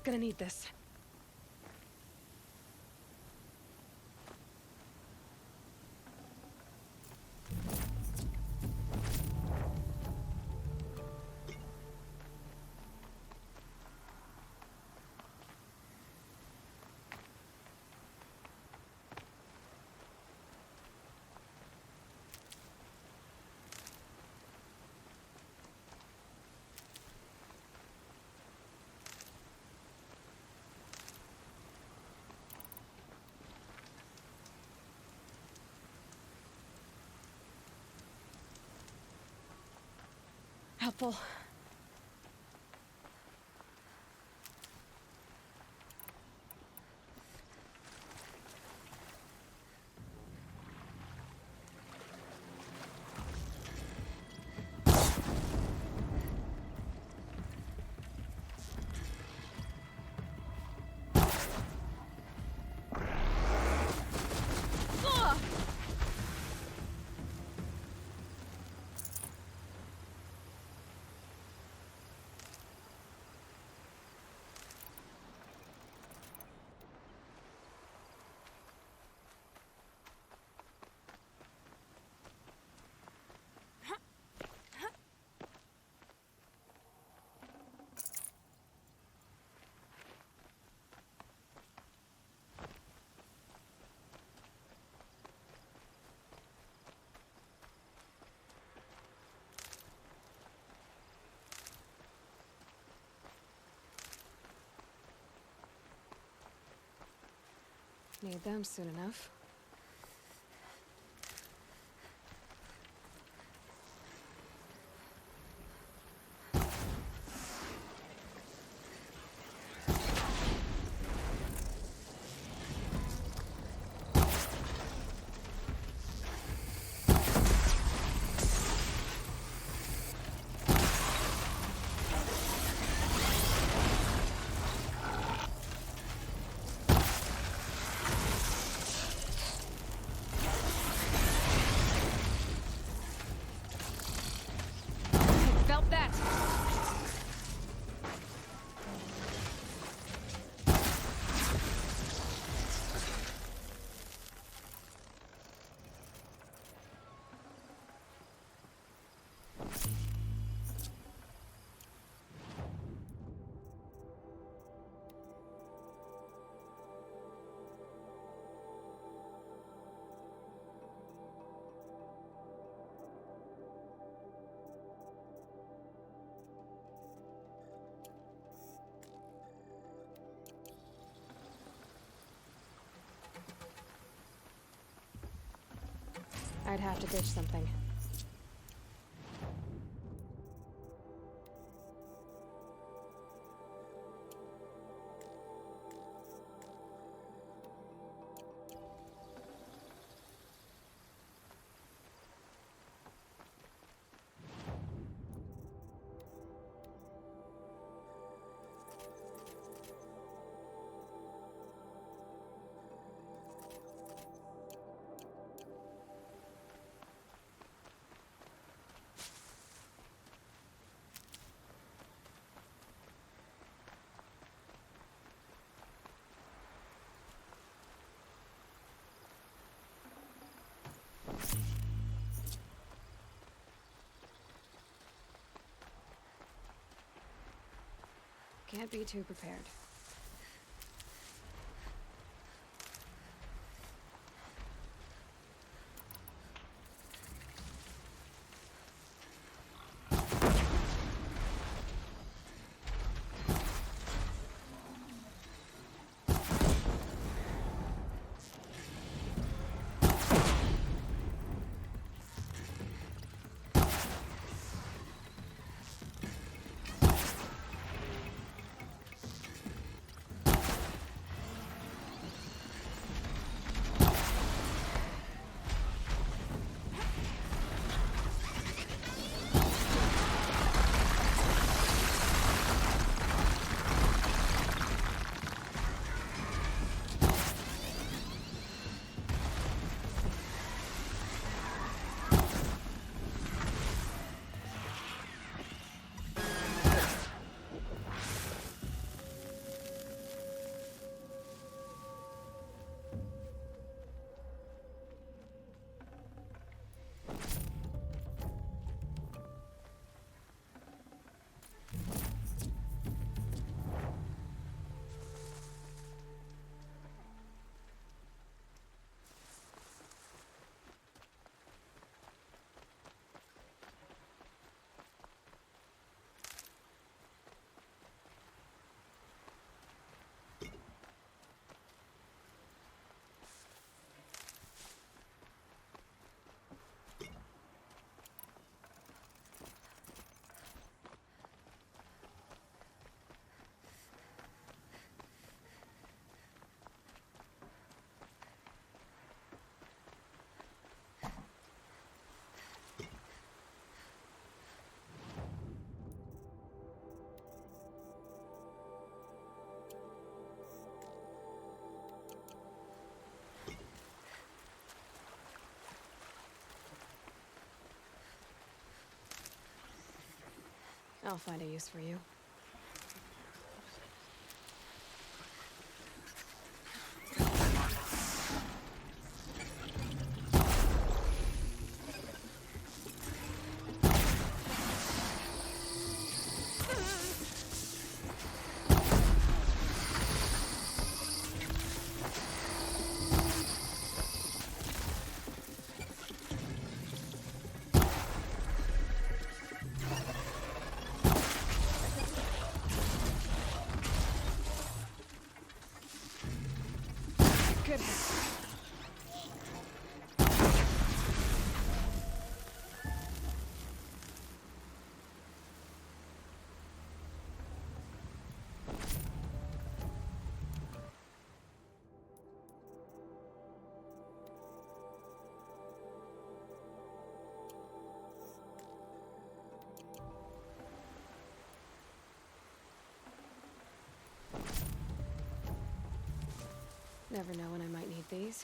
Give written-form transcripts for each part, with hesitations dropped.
Gonna need this. Helpful. Need them soon enough. Felt that. I'd have to ditch something. Can't be too prepared. I'll find a use for you. Good. Never know when I might need these.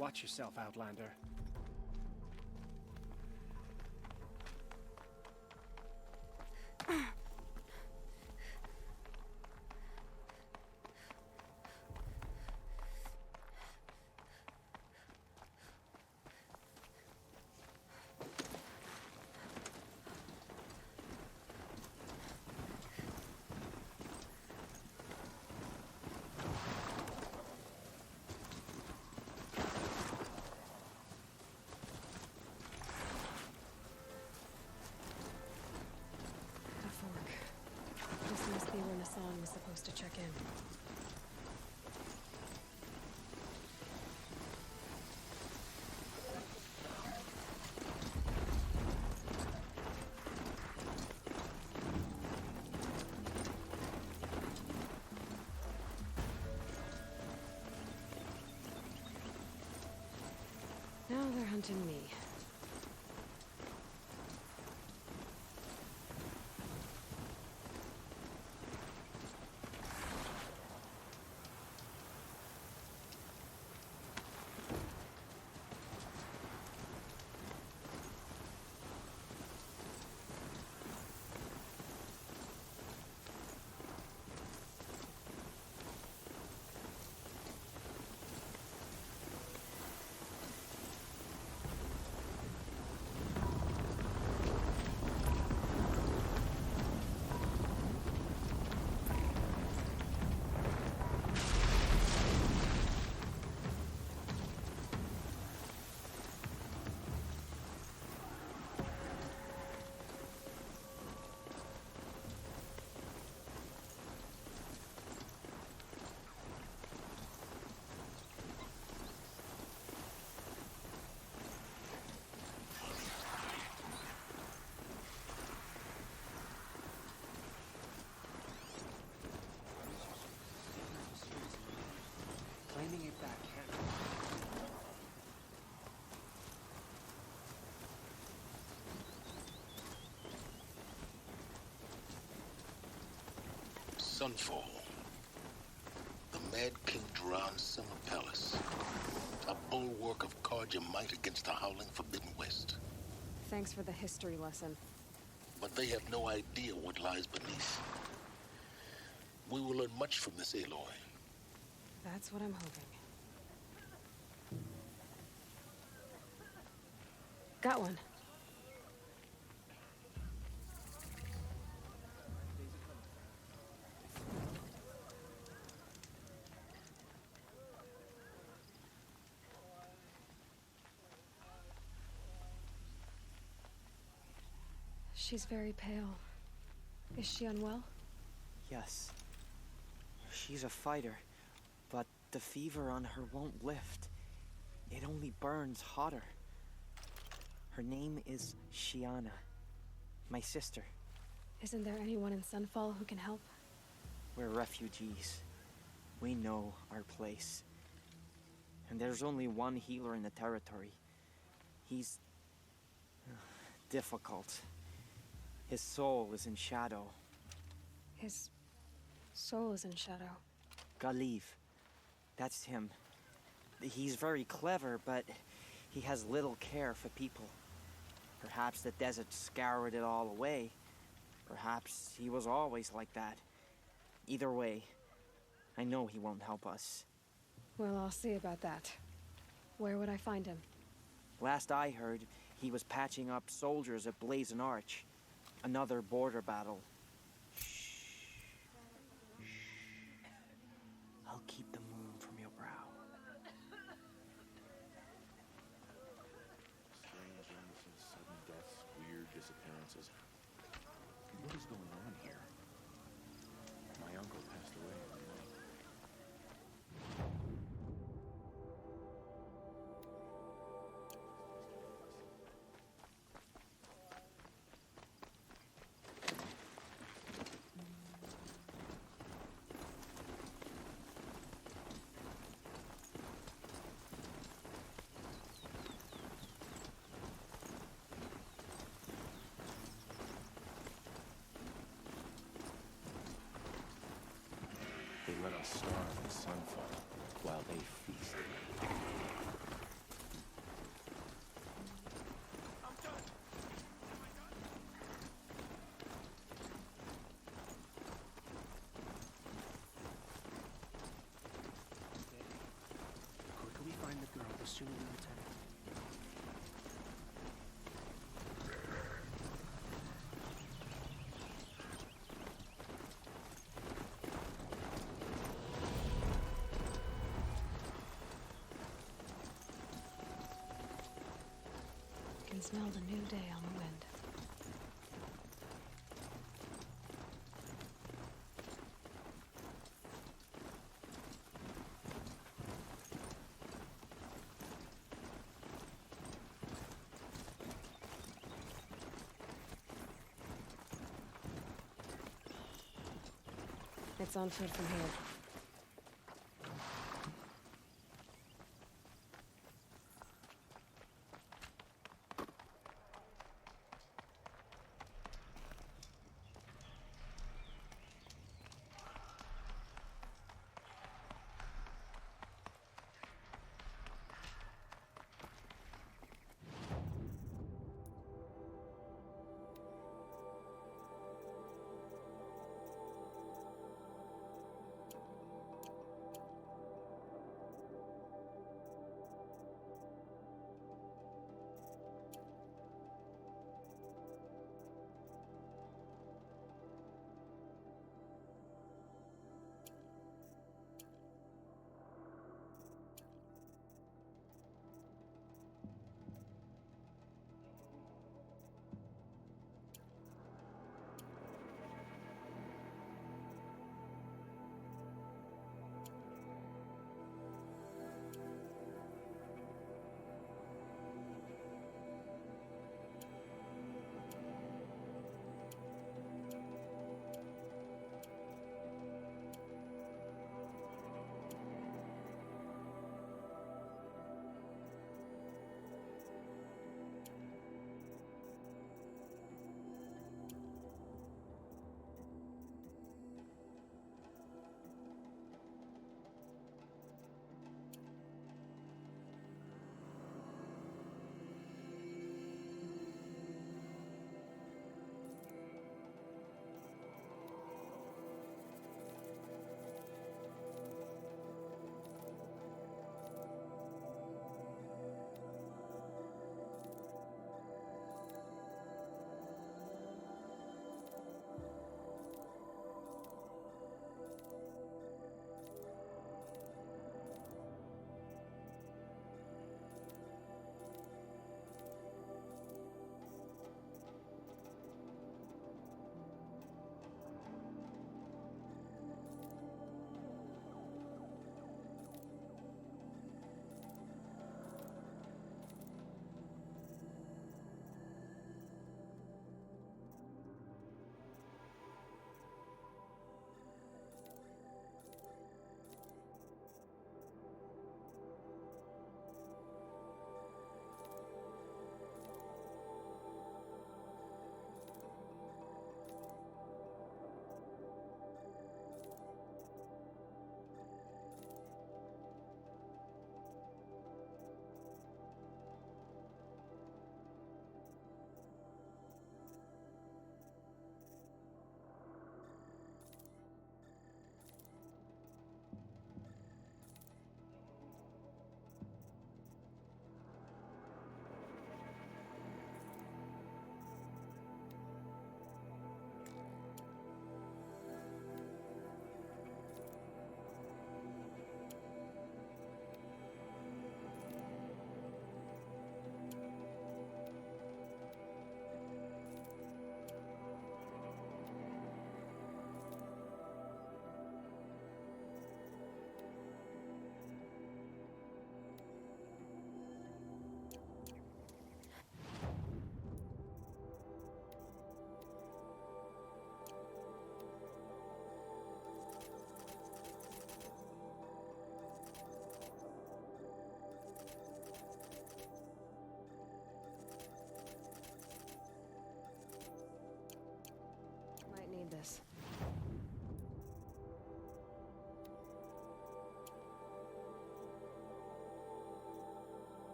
Watch yourself, Outlander. This must be when Hassan was supposed to check in. Now they're hunting me. Claiming it back, Sunfall. The Mad King Duran Summer Palace. A bulwark of Carja might against the howling Forbidden West. Thanks for the history lesson. But they have no idea what lies beneath. We will learn much from this Aloy. That's what I'm hoping. Got one. She's very pale. Is she unwell? Yes. She's a fighter, but the fever on her won't lift. It only burns hotter. Her name is Shiana, my sister. Isn't there anyone in Sunfall who can help? We're refugees. We know our place. And there's only one healer in the territory. He's difficult. His soul is in shadow. His soul is in shadow. Galiv. That's him. He's very clever, but he has little care for people. Perhaps the desert scoured it all away. Perhaps he was always like that. Either way, I know he won't help us. Well, I'll see about that. Where would I find him? Last I heard, he was patching up soldiers at Blazon Arch. Another border battle. Shh. I'll keep the moon from your brow. Strange illnesses, sudden deaths, weird disappearances. What is going on here? My uncle passed away one night. They let us starve in Sunfall while they feasted. can smell the new day on the wind. It's on foot from here.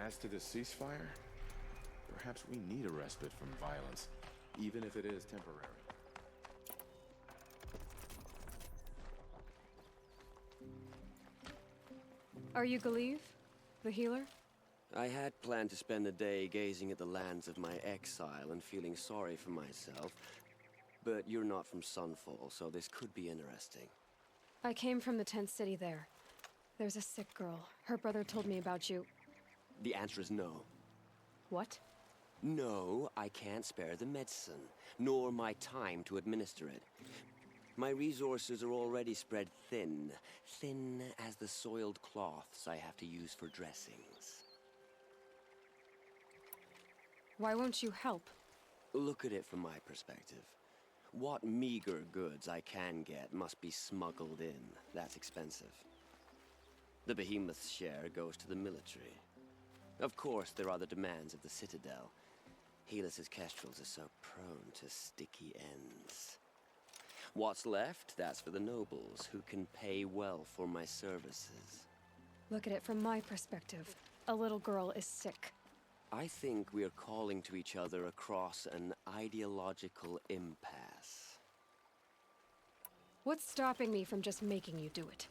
As to the ceasefire, perhaps we need a respite from violence, even if it is temporary. Are you Galeev? The healer? I had planned to spend the day gazing at the lands of my exile and feeling sorry for myself, but you're not from Sunfall, so this could be interesting. I came from the tent city there. There's a sick girl. Her brother told me about you. The answer is no. What? No, I can't spare the medicine, nor my time to administer it. My resources are already spread thin, thin as the soiled cloths I have to use for dressings. Why won't you help? Look at it from my perspective. What meager goods I can get must be smuggled in. That's expensive. The behemoth's share goes to the military. Of course, there are the demands of the Citadel. Helis's kestrels are so prone to sticky ends. What's left, that's for the nobles, who can pay well for my services. Look at it from my perspective. A little girl is sick. I think we are calling to each other across an ideological impasse. What's stopping me from just making you do it?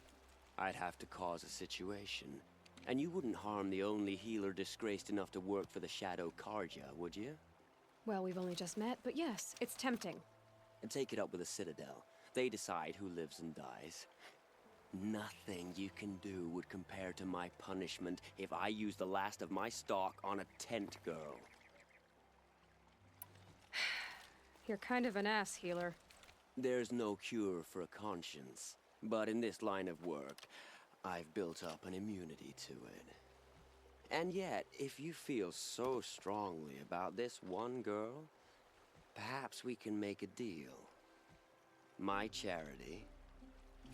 I'd have to cause a situation. And you wouldn't harm the only healer disgraced enough to work for the Shadow Karja, would you? Well, we've only just met, but yes, it's tempting. And take it up with the Citadel. They decide who lives and dies. Nothing you can do would compare to my punishment if I used the last of my stock on a tent girl. You're kind of an ass, healer. There's no cure for a conscience, but in this line of work, I've built up an immunity to it. And yet, if you feel so strongly about this one girl, perhaps we can make a deal. My charity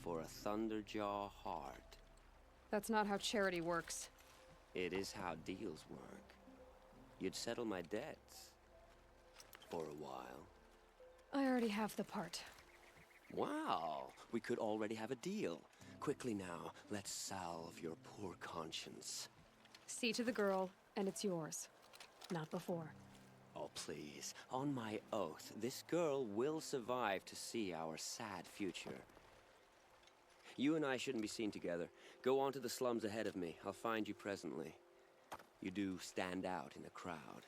for a Thunderjaw heart. That's not how charity works. It is how deals work. You'd settle my debts. For a while. I already have the part. Wow, we could already have a deal. Quickly now, let's salve your poor conscience. See to the girl, and it's yours. Not before. Oh, please. On my oath, this girl will survive to see our sad future. You and I shouldn't be seen together. Go on to the slums ahead of me. I'll find you presently. You do stand out in a crowd.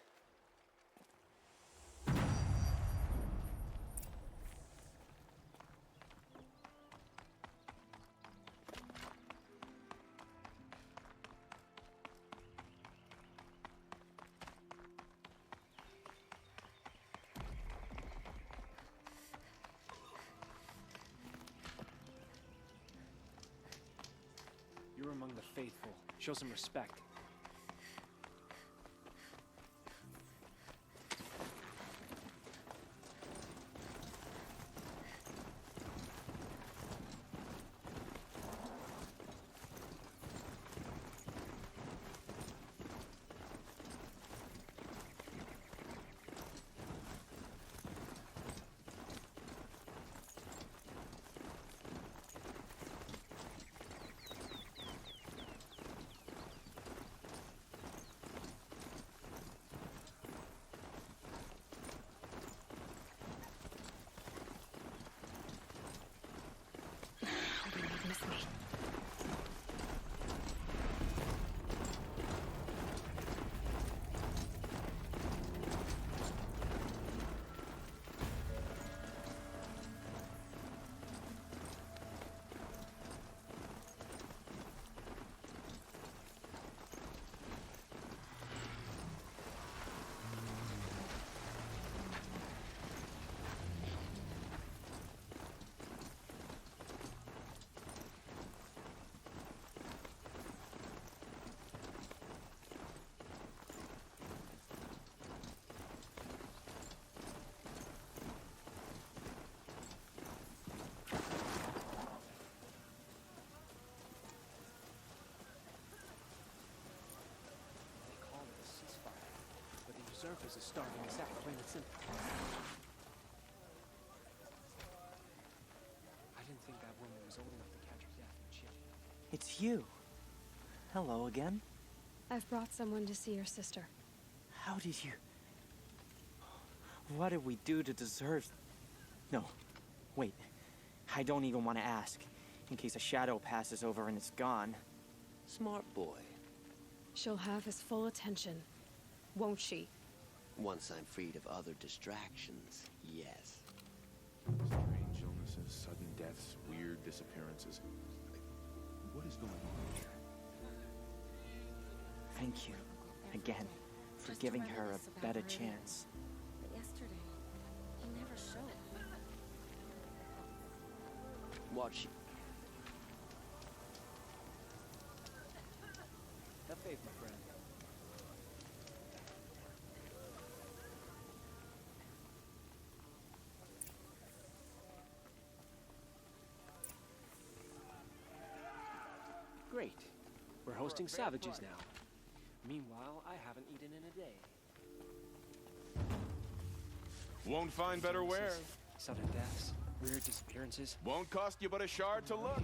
You're among the faithful. Show some respect. Miss me. Surface is starting us out, plain and simple. I didn't think that woman was old enough to catch her death in chip. It's you. Hello again. I've brought someone to see your sister. How did you... What did we do to deserve... No, wait. I don't even want to ask, in case a shadow passes over and it's gone. Smart boy. She'll have his full attention, won't she? Once I'm freed of other distractions, yes. Strange illnesses, sudden deaths, weird disappearances. What is going on here? Thank you, again, for giving her a better chance. But yesterday, he never showed. Watch. Have faith, my friend. Great. We're hosting savages now. Meanwhile, I haven't eaten in a day. Won't find better wear. Sudden deaths, weird disappearances. Won't cost you but a shard to look.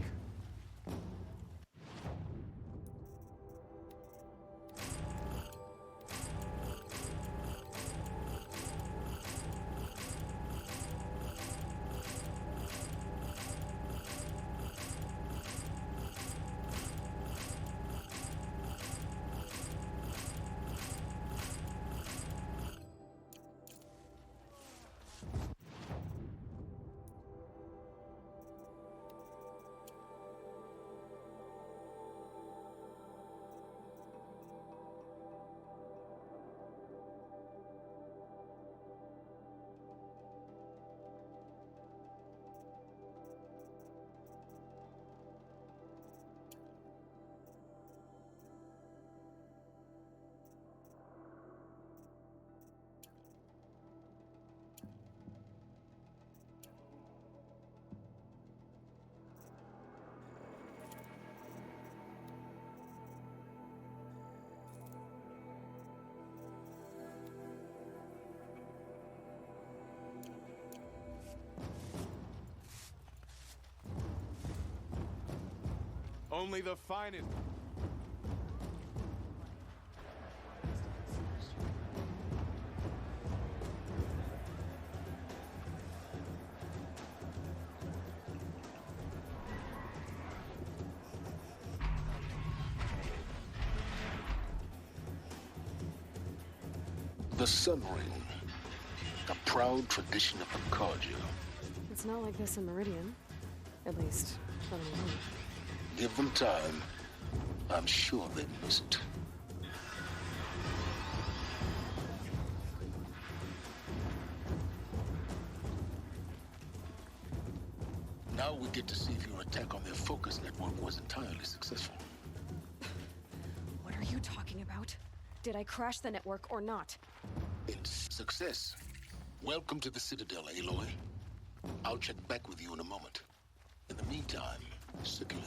Only the finest. The Sun Ring, a proud tradition of Concordia. It's not like this in Meridian. At least, I don't know. Give them time. I'm sure they miss it. Now we get to see if your attack on their focus network was entirely successful. What are you talking about? Did I crash the network or not? It's success. Welcome to the Citadel, Aloy. I'll check back with you in a moment. In the meantime, circulate.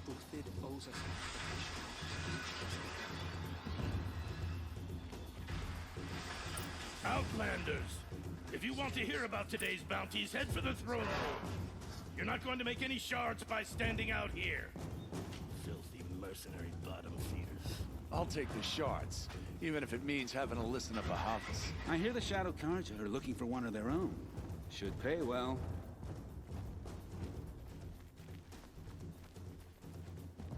Uthid owes us an Outlanders! If you want to hear about today's bounties, head for the throne room. You're not going to make any shards by standing out here. Filthy mercenary bottom feeders. I'll take the shards, even if it means having to listen to Bahavas. I hear the Shadow Carja are looking for one of their own. Should pay well.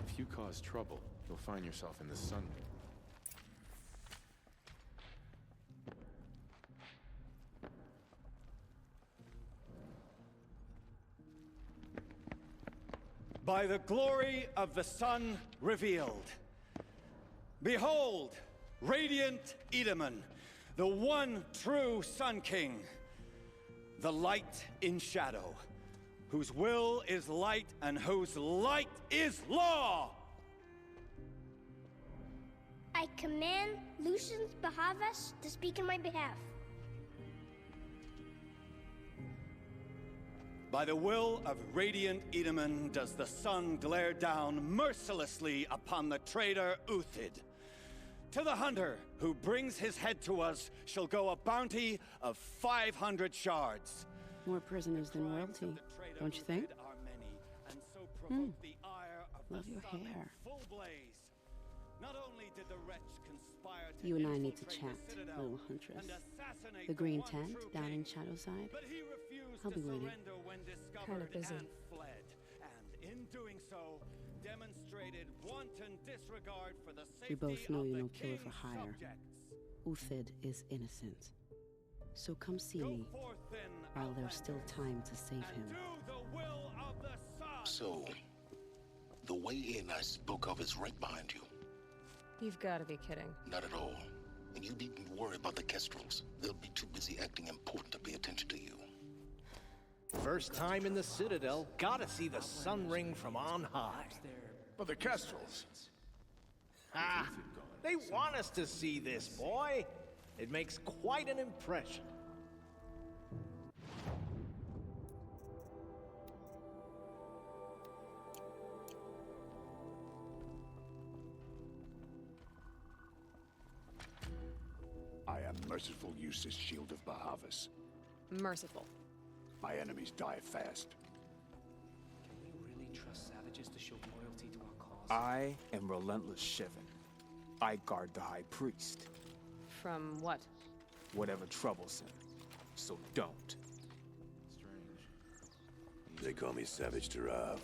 If you cause trouble, you'll find yourself in the sun. By the glory of the sun revealed. Behold, radiant Edaman, the one true Sun King, the light in shadow, whose will is light and whose light is law! I command Lucius Bahavas to speak in my behalf. By the will of Radiant Edaman does the sun glare down mercilessly upon the traitor Uthid. To the hunter who brings his head to us shall go a bounty of 500 shards. More prisoners than royalty, don't you think? Love your hair. Not only did the wretch conspire to You and I need to chat, little huntress. The green tent down in Shadowside. I'll be waiting. Kind of busy. And in doing so, demonstrated wanton disregard for the safety We both know of you're the no killer for king's hire. subjects. Uthid is innocent. So come see me while there's still time to save him. So, the way in I spoke of is right behind you. You've got to be kidding. Not at all. And you needn't worry about the Kestrels. They'll be too busy acting important to pay attention to you. First time in the Citadel, gotta see the sun ring from on high. But the Kestrels. Ha! They want us to see this, boy. It makes quite an impression. I am merciful Eustace, Shield of Bahavas. Merciful. My enemies die fast. Can we really trust savages to show loyalty to our cause? I am Relentless Shivan. I guard the High Priest. From what? Whatever troubles him. So don't. They call me Savage Tarav,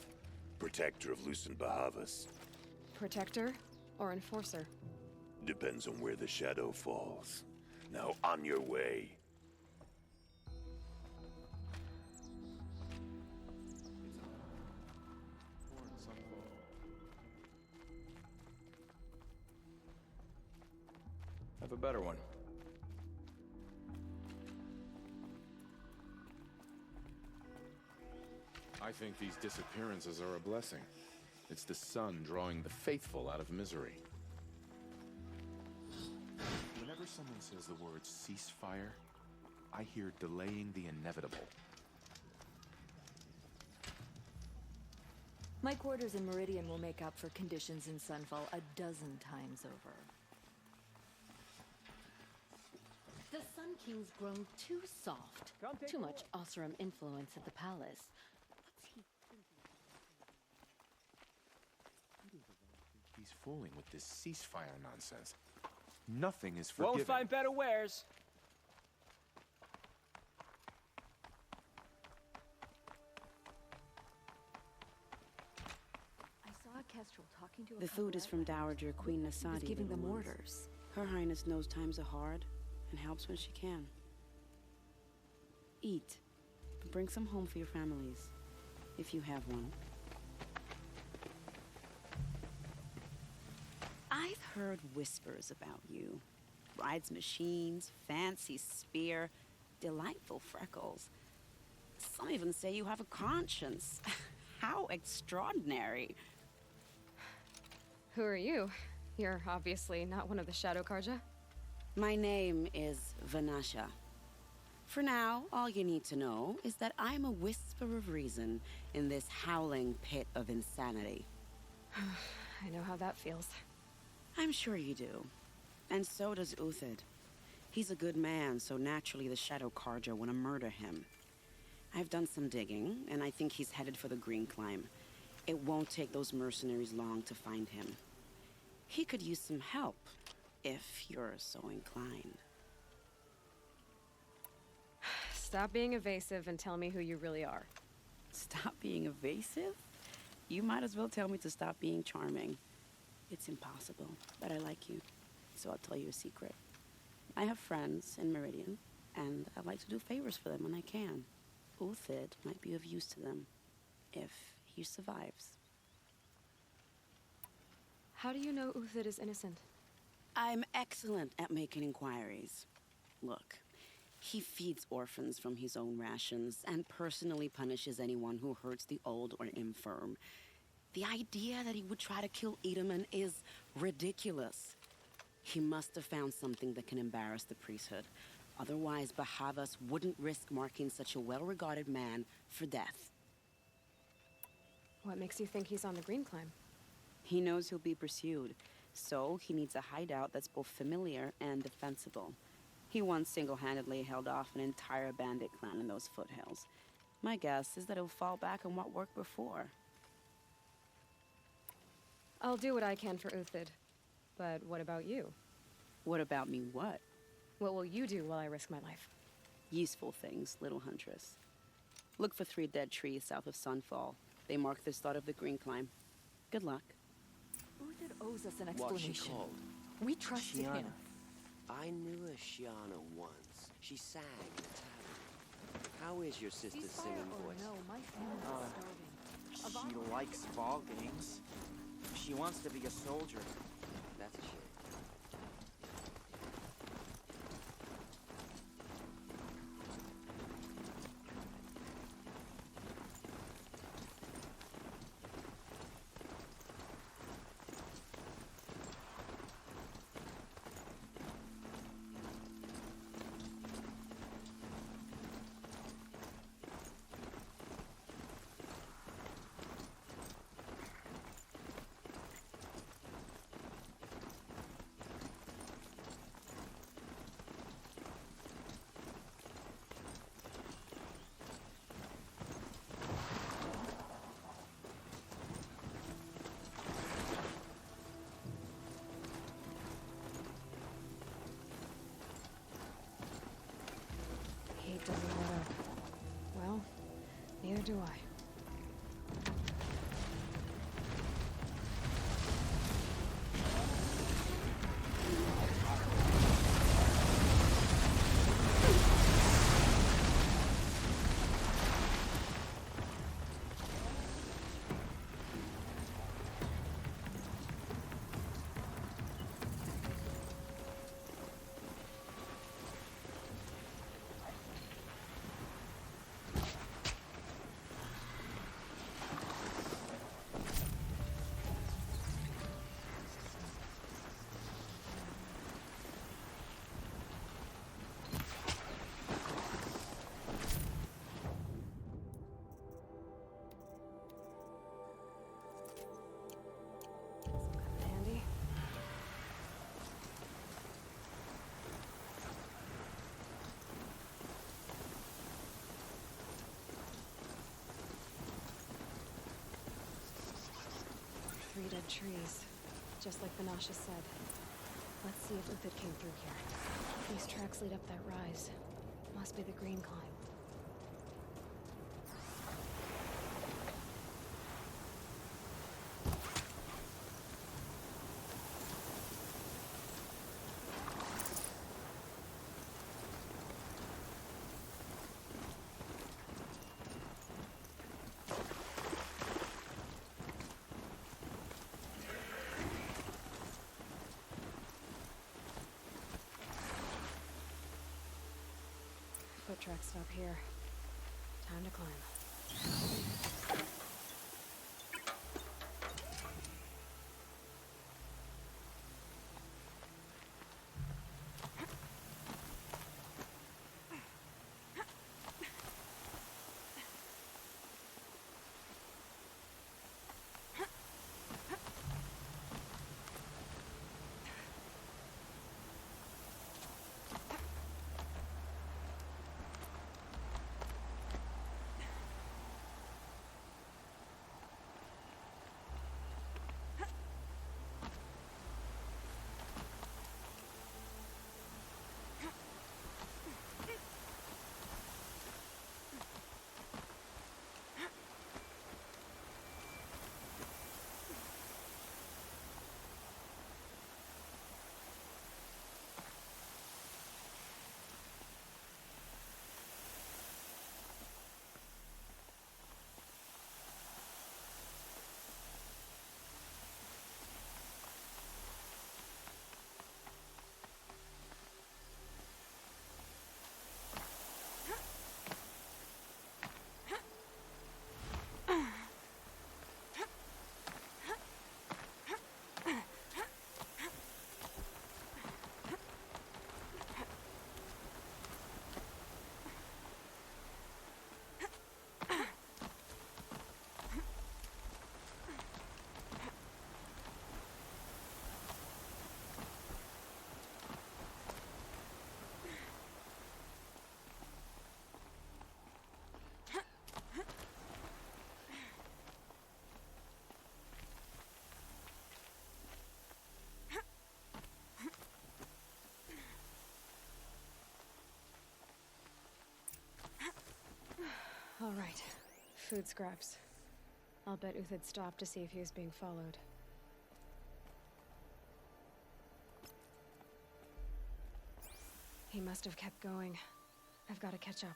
protector of Lucent Bahavas. Protector or enforcer? Depends on where the shadow falls. Now on your way. Have a better one. I think these disappearances are a blessing. It's the sun drawing the faithful out of misery. Whenever someone says the word ceasefire, I hear delaying the inevitable. My quarters in Meridian will make up for conditions in Sunfall a dozen times over. The Sun King's grown too soft. Too much Osram influence at the palace. What's he thinking? He's fooling with this ceasefire nonsense. Nothing is forgiven. Won't find better wares. I saw a Kestrel talking to a The food is from Dowager Queen Nasadi. He's giving them little ones. orders. Her Highness knows times are hard and helps when she can. Eat. Bring some home for your families, if you have one. I've heard whispers about you. Rides machines, fancy spear, delightful freckles. Some even say you have a conscience. How extraordinary. Who are you? You're obviously not one of the Shadow Karja. My name is Vanasha. For now, all you need to know is that I'm a whisper of reason in this howling pit of insanity. I know how that feels. I'm sure you do. And so does Uthid. He's a good man, so naturally the Shadow Karja want to murder him. I've done some digging, and I think he's headed for the Green Climb. It won't take those mercenaries long to find him. He could use some help, if you're so inclined. Stop being evasive and tell me who you really are. Stop being evasive? You might as well tell me to stop being charming. It's impossible, but I like you, so I'll tell you a secret. I have friends in Meridian, and I like to do favors for them when I can. Uthid might be of use to them, if he survives. How do you know Uthid is innocent? I'm excellent at making inquiries. Look, he feeds orphans from his own rations and personally punishes anyone who hurts the old or infirm. The idea that he would try to kill Edaman is ridiculous. He must have found something that can embarrass the priesthood. Otherwise, Bahavas wouldn't risk marking such a well-regarded man for death. What makes you think he's on the Green Climb? He knows he'll be pursued, so he needs a hideout that's both familiar and defensible. He once single-handedly held off an entire bandit clan in those foothills. My guess is that he'll fall back on what worked before. I'll do what I can for Uthid. But what about you? What about me what? What will you do while I risk my life? Useful things, little huntress. Look for 3 dead trees south of Sunfall. They mark the start of the Green Climb. Good luck. Uthid owes us an What's she explanation. called? We trusted him. I knew a Shiana once. She sang in a tavern. How is your sister's singing voice? No, my family's starving. She likes ball games. She wants to be a soldier. That's a shame. Hate doesn't let up. Well, neither do I. Handy. Three dead trees, just like Banasha said. Let's see if Uthid came through here. These tracks lead up that rise. Must be the Green Climb. Foot tracks stop here. Time to climb. All right. Food scraps. I'll bet Uthid stopped to see if he was being followed. He must have kept going. I've got to catch up.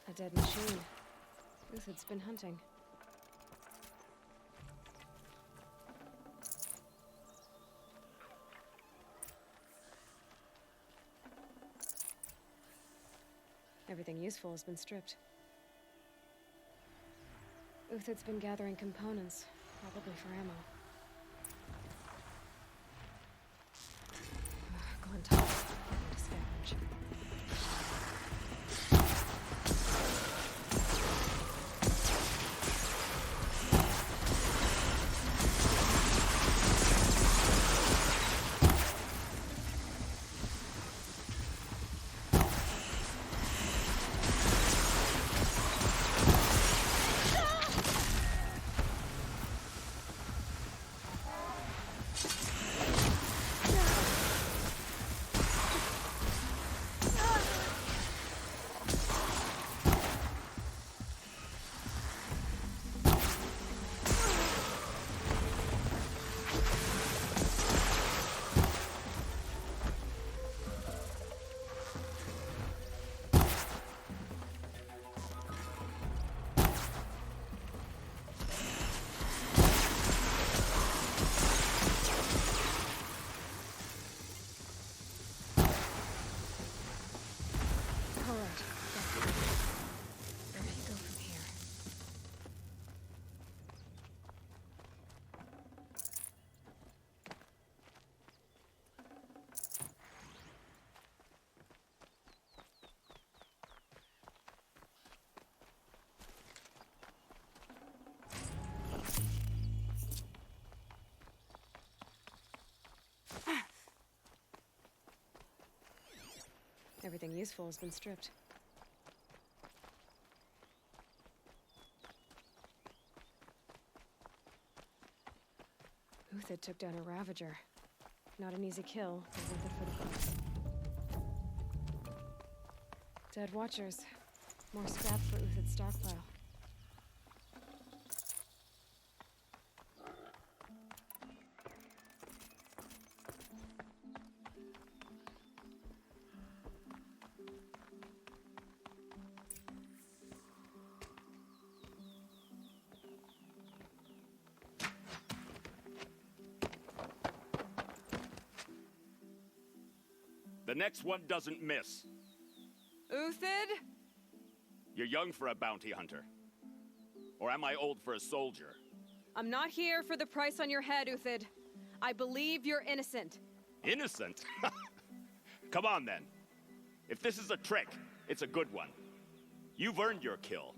A dead machine. Uthid's been hunting. Everything useful has been stripped. Uthid's been gathering components, probably for ammo. Go on top. I need to scavenge. Everything useful has been stripped. Uthid took down a Ravager. Not an easy kill, but worth it for the price. Dead Watchers. More scrap for Uthid's stockpile. The next one doesn't miss. Uthid? You're young for a bounty hunter. Or am I old for a soldier? I'm not here for the price on your head, Uthid. I believe you're innocent. Innocent? Come on, then. If this is a trick, it's a good one. You've earned your kill.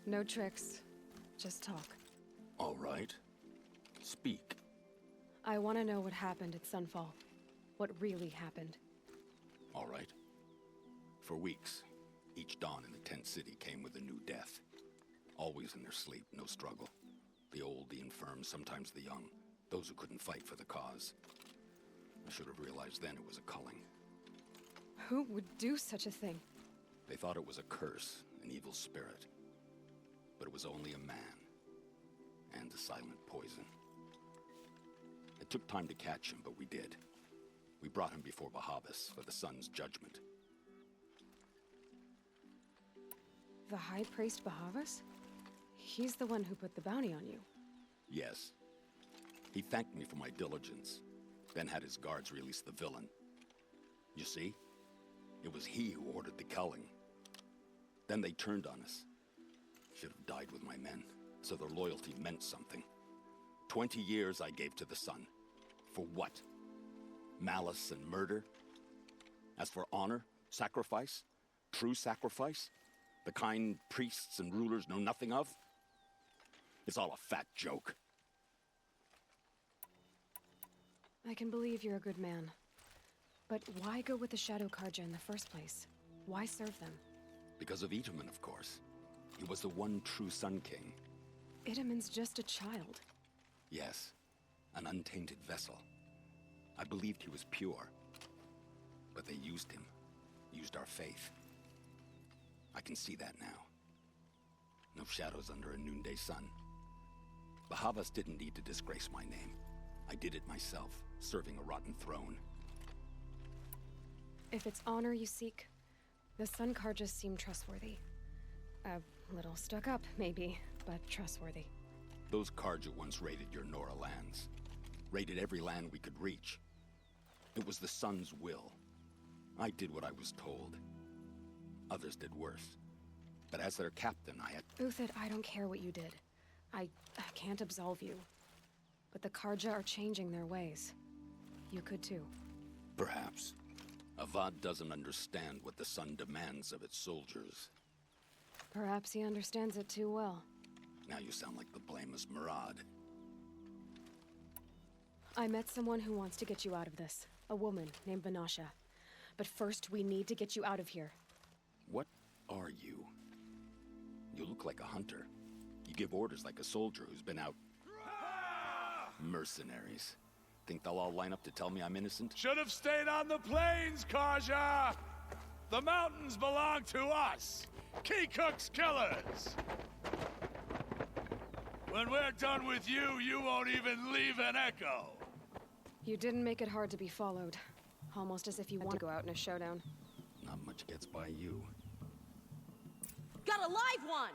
No tricks. Just talk. All right. Speak. I want to know what happened at Sunfall. What really happened. All right. For weeks, each dawn in the tent city came with a new death. Always in their sleep, no struggle. The old, the infirm, sometimes the young. Those who couldn't fight for the cause. I should have realized then it was a culling. Who would do such a thing? They thought it was a curse, an evil spirit. But it was only a man. And a silent poison. It took time to catch him, but we did. We brought him before Bahavas for the sun's judgment. The High Priest Bahavas? He's the one who put the bounty on you. Yes. He thanked me for my diligence, then had his guards release the villain. You see? It was he who ordered the culling. Then they turned on us. Should have died with my men, so their loyalty meant something. 20 years I gave to the sun. For what? Malice and murder? As for honor, sacrifice, true sacrifice, The kind priests and rulers know nothing of? It's all a fat joke. I can believe you're a good man. But why go with the Shadow Karja in the first place? Why serve them? Because of Itaman, of course. He was the one true Sun King. Itaman's just a child. Yes, an untainted vessel. I believed he was pure. But they used him. Used our faith. I can see that now. No shadows under a noonday sun. Bahavas didn't need to disgrace my name. I did it myself, serving a rotten throne. If it's honor you seek, the Sun Karjas seem trustworthy. A little stuck up, maybe, but trustworthy. Those Karja once raided your Nora lands. Raided every land we could reach. It was the Sun's will. I did what I was told. Others did worse. But as their captain, I had... Uthid, I don't care what you did. I can't absolve you. But the Karja are changing their ways. You could too. Perhaps. Avad doesn't understand what the Sun demands of its soldiers. Perhaps he understands it too well. Now you sound like the blameless Murad. I met someone who wants to get you out of this. A woman named Vanasha. But first, we need to get you out of here. What are you? You look like a hunter. You give orders like a soldier who's been out... Mercenaries. Think they'll all line up to tell me I'm innocent? Should have stayed on the plains, Karja! The mountains belong to us! Kikuk's killers! When we're done with you, you won't even leave an echo! You didn't make it hard to be followed. Almost as if you want to go out in a showdown. Not much gets by you. Got a live one!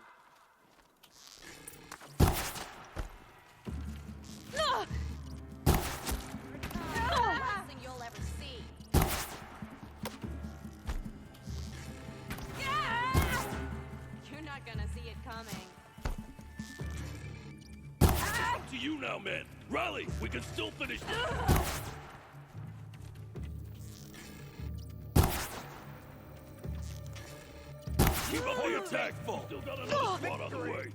Last thing you'll ever see. You're not gonna see it coming. Up to you now, men. Rally, we can still finish this. Keep up the attack, Fall. Still got another squad on the way.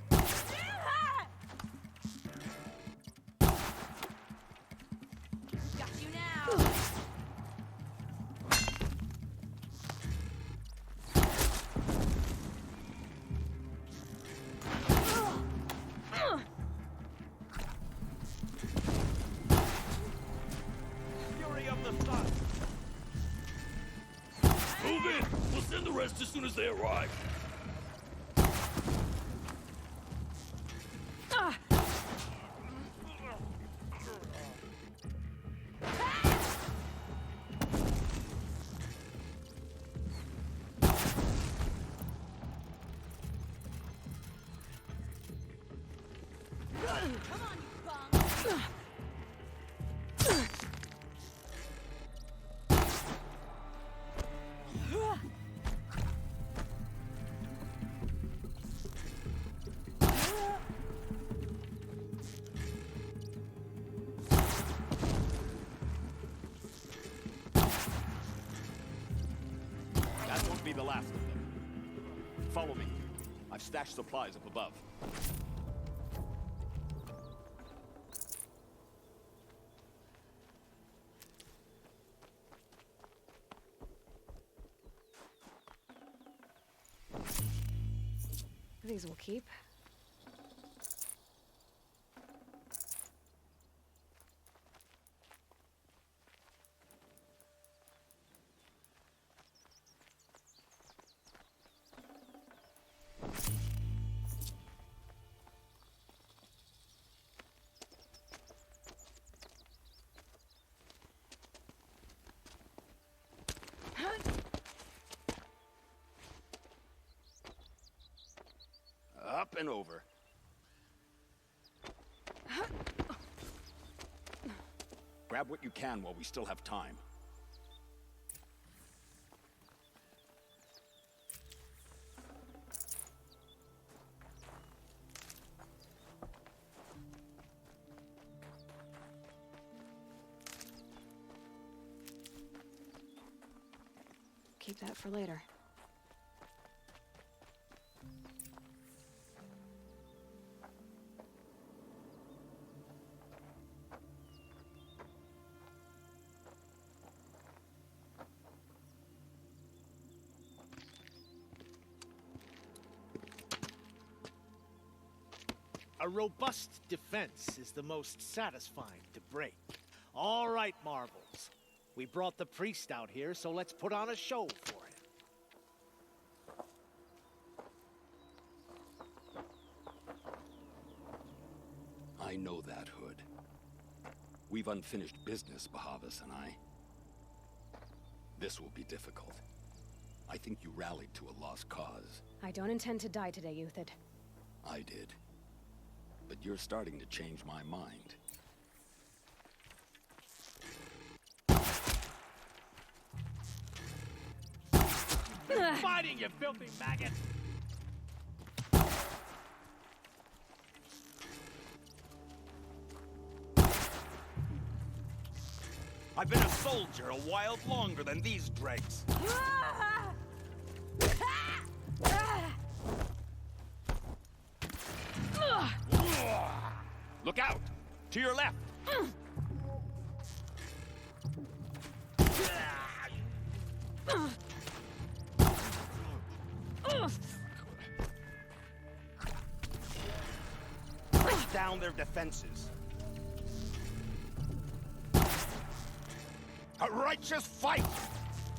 Got you now. Fury of the sun. Move in. We'll send the rest as soon as they arrive. Come on, you bum. That won't be the last of them. Follow me. I've stashed supplies up above. These will keep. Up and over. Grab what you can while we still have time. Keep that for later. A robust defense is the most satisfying to break. All right, Marvels. We brought the priest out here, so let's put on a show for him. I know that, Hood. We've unfinished business, Bahavas and I. This will be difficult. I think you rallied to a lost cause. I don't intend to die today, Uthid. I did. But you're starting to change my mind. Fighting, you filthy maggot! I've been a soldier a while longer than these dregs. Look out! To your left! Break down their defenses. A righteous fight!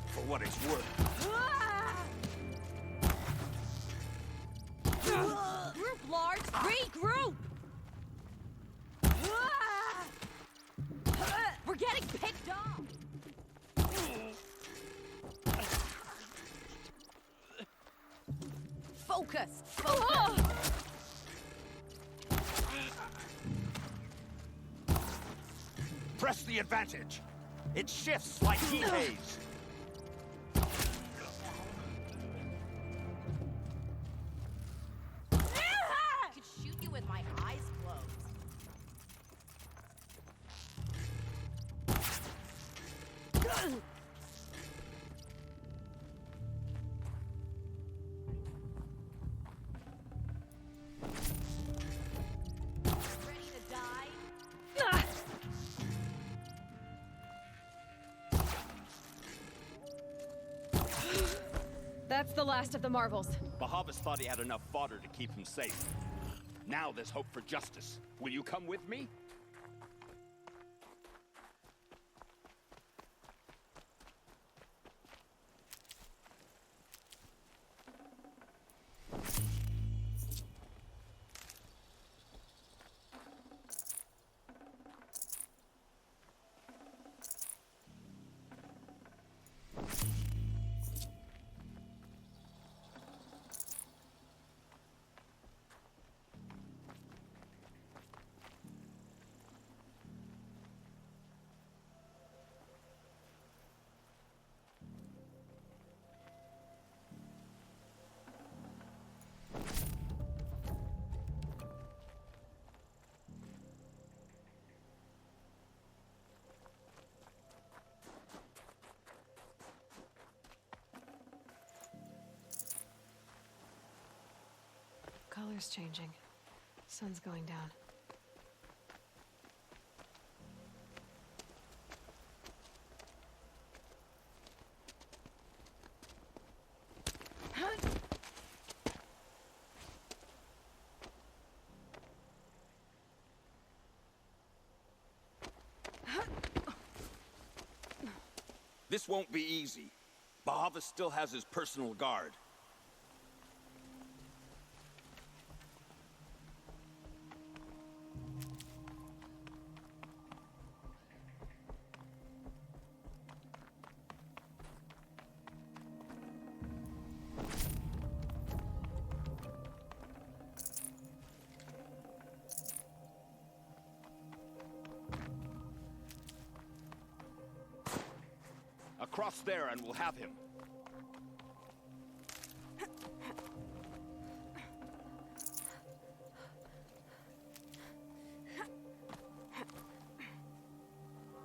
For what it's worth. Group large, regroup! We're getting picked off! Focus! Focus! Press the advantage. It shifts like heat haze. I could shoot you with my eyes closed. Ready to die? That's the last of the Marvels. Bahavas thought he had enough fodder to keep him safe. Now there's hope for justice. Will you come with me? Color's changing. Sun's going down. This won't be easy. Bahavas still has his personal guard. Across there and we'll have him.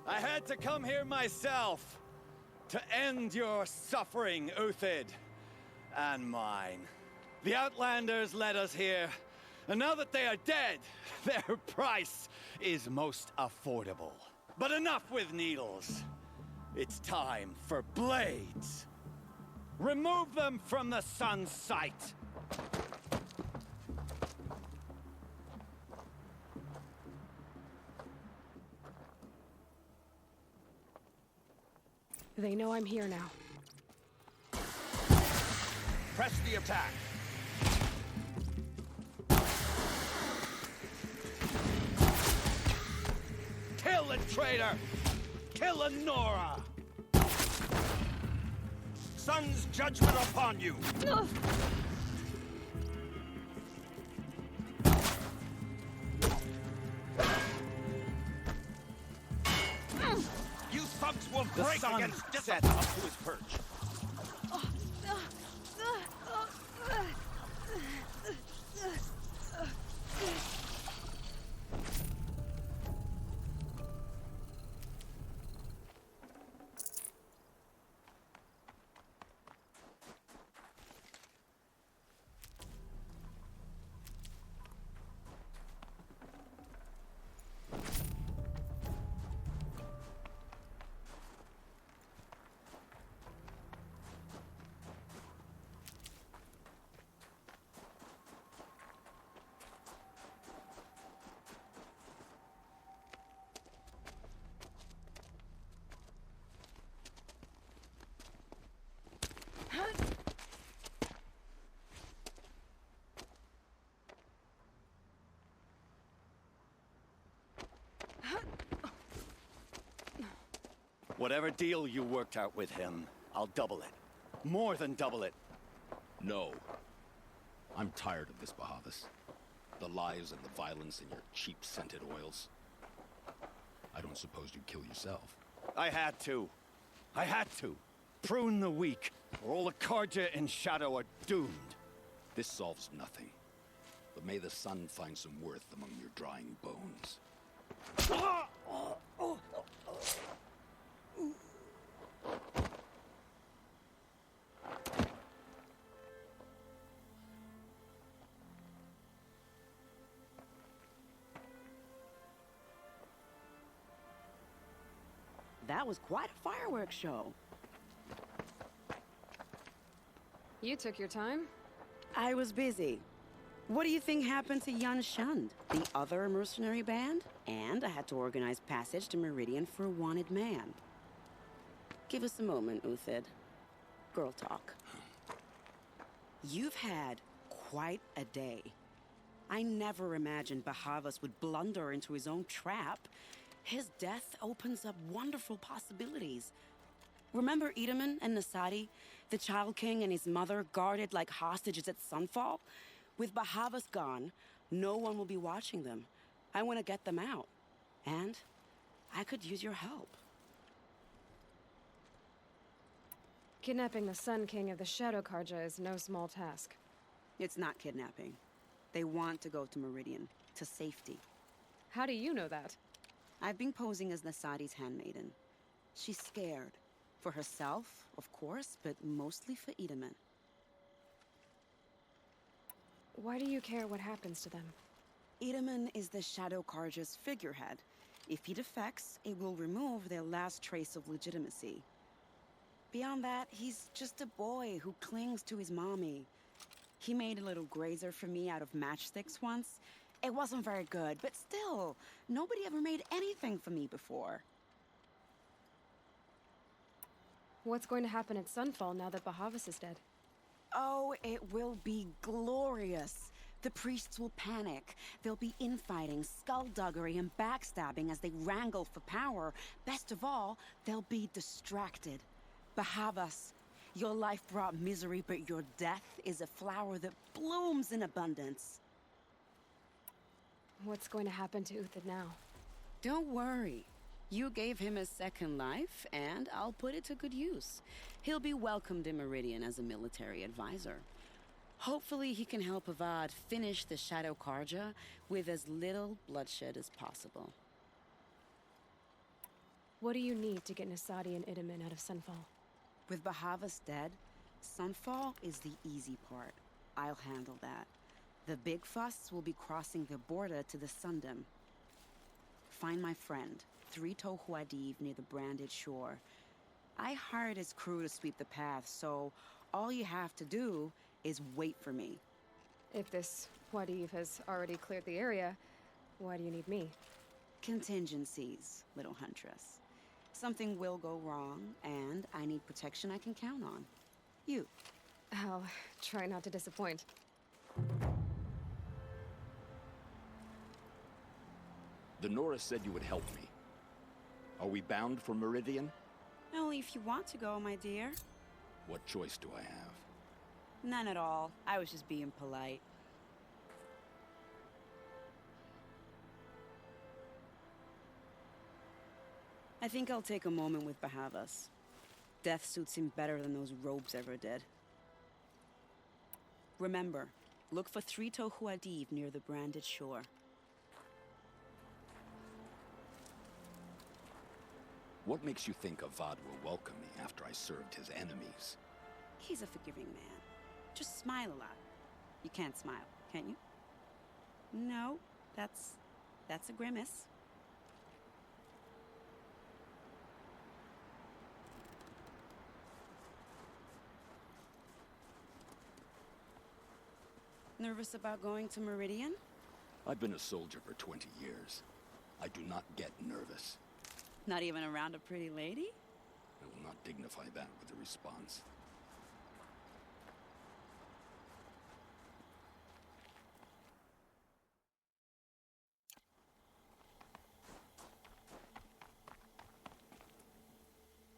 I had to come here myself to end your suffering, Uthid, and mine. The Outlanders led us here, and now that they are dead, their price is most affordable. But enough with needles. It's time for blades. Remove them from the sun's sight. They know I'm here now. Press the attack. Kill the traitor! Kill Nora! Sun's judgment upon you! You thugs will break against discipline up to his perch. Whatever deal you worked out with him, I'll double it. More than double it. No. I'm tired of this, Bahavas. The lies and the violence and your cheap-scented oils. I don't suppose you'd kill yourself. I had to. I had to. Prune the weak, or all the Karja in Shadow are doomed. This solves nothing. But may the sun find some worth among your drying bones. That was quite a fireworks show. You took your time? I was busy. What do you think happened to Yan Shund, the other mercenary band? And I had to organize passage to Meridian for a wanted man. Give us a moment, Uthid. Girl talk. You've had quite a day. I never imagined Bahavas would blunder into his own trap. His death opens up wonderful possibilities. Remember Edaman and Nasadi, the Child King and his mother guarded like hostages at Sunfall? With Bahavas gone, no one will be watching them. I want to get them out. And I could use your help. Kidnapping the Sun King of the Shadow Karja is no small task. It's not kidnapping. They want to go to Meridian, to safety. How do you know that? I've been posing as Nasadi's handmaiden. She's scared. For herself, of course, but mostly for Edaman. Why do you care what happens to them? Edaman is the Shadow Karja's figurehead. If he defects, it will remove their last trace of legitimacy. Beyond that, he's just a boy who clings to his mommy. He made a little grazer for me out of matchsticks once. It wasn't very good, but still, nobody ever made anything for me before. What's going to happen at Sunfall now that Bahavas is dead? Oh, it will be glorious. The priests will panic. There'll be infighting, skullduggery, and backstabbing as they wrangle for power. Best of all, they'll be distracted. Bahavas, your life brought misery, but your death is a flower that blooms in abundance. What's going to happen to Uthid now? Don't worry. You gave him a second life, and I'll put it to good use. He'll be welcomed in Meridian as a military advisor. Hopefully he can help Avad finish the Shadow Karja with as little bloodshed as possible. What do you need to get Nasadi and Edaman out of Sunfall? With Bahavas dead, Sunfall is the easy part. I'll handle that. The big fuss will be crossing the border to the Sundom. Find my friend, 3-Toe Huadiv, near the branded shore. I hired his crew to sweep the path, so all you have to do is wait for me. If this Huadiv has already cleared the area, why do you need me? Contingencies, little huntress. Something will go wrong, and I need protection I can count on. You. I'll try not to disappoint. The Nora said you would help me. Are we bound for Meridian? Only if you want to go, my dear. What choice do I have? None at all. I was just being polite. I think I'll take a moment with Bahavas. Death suits him better than those robes ever did. Remember, look for 3 Tohuadiv near the branded shore. What makes you think Avad will welcome me after I served his enemies? He's a forgiving man. Just smile a lot. You can't smile, can you? No, that's a grimace. Nervous about going to Meridian? I've been a soldier for 20 years. I do not get nervous. Not even around a pretty lady? I will not dignify that with a response.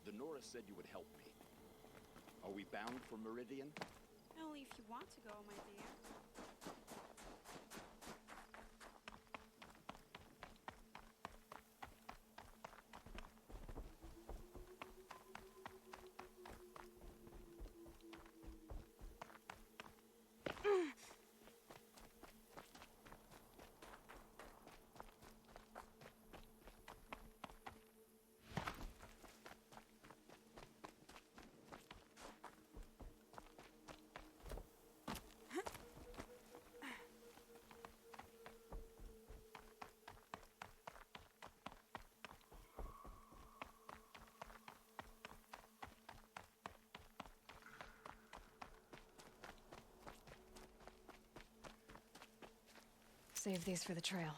The Nora said you would help me. Are we bound for Meridian? Only if you want to go, my dear. Save these for the trail.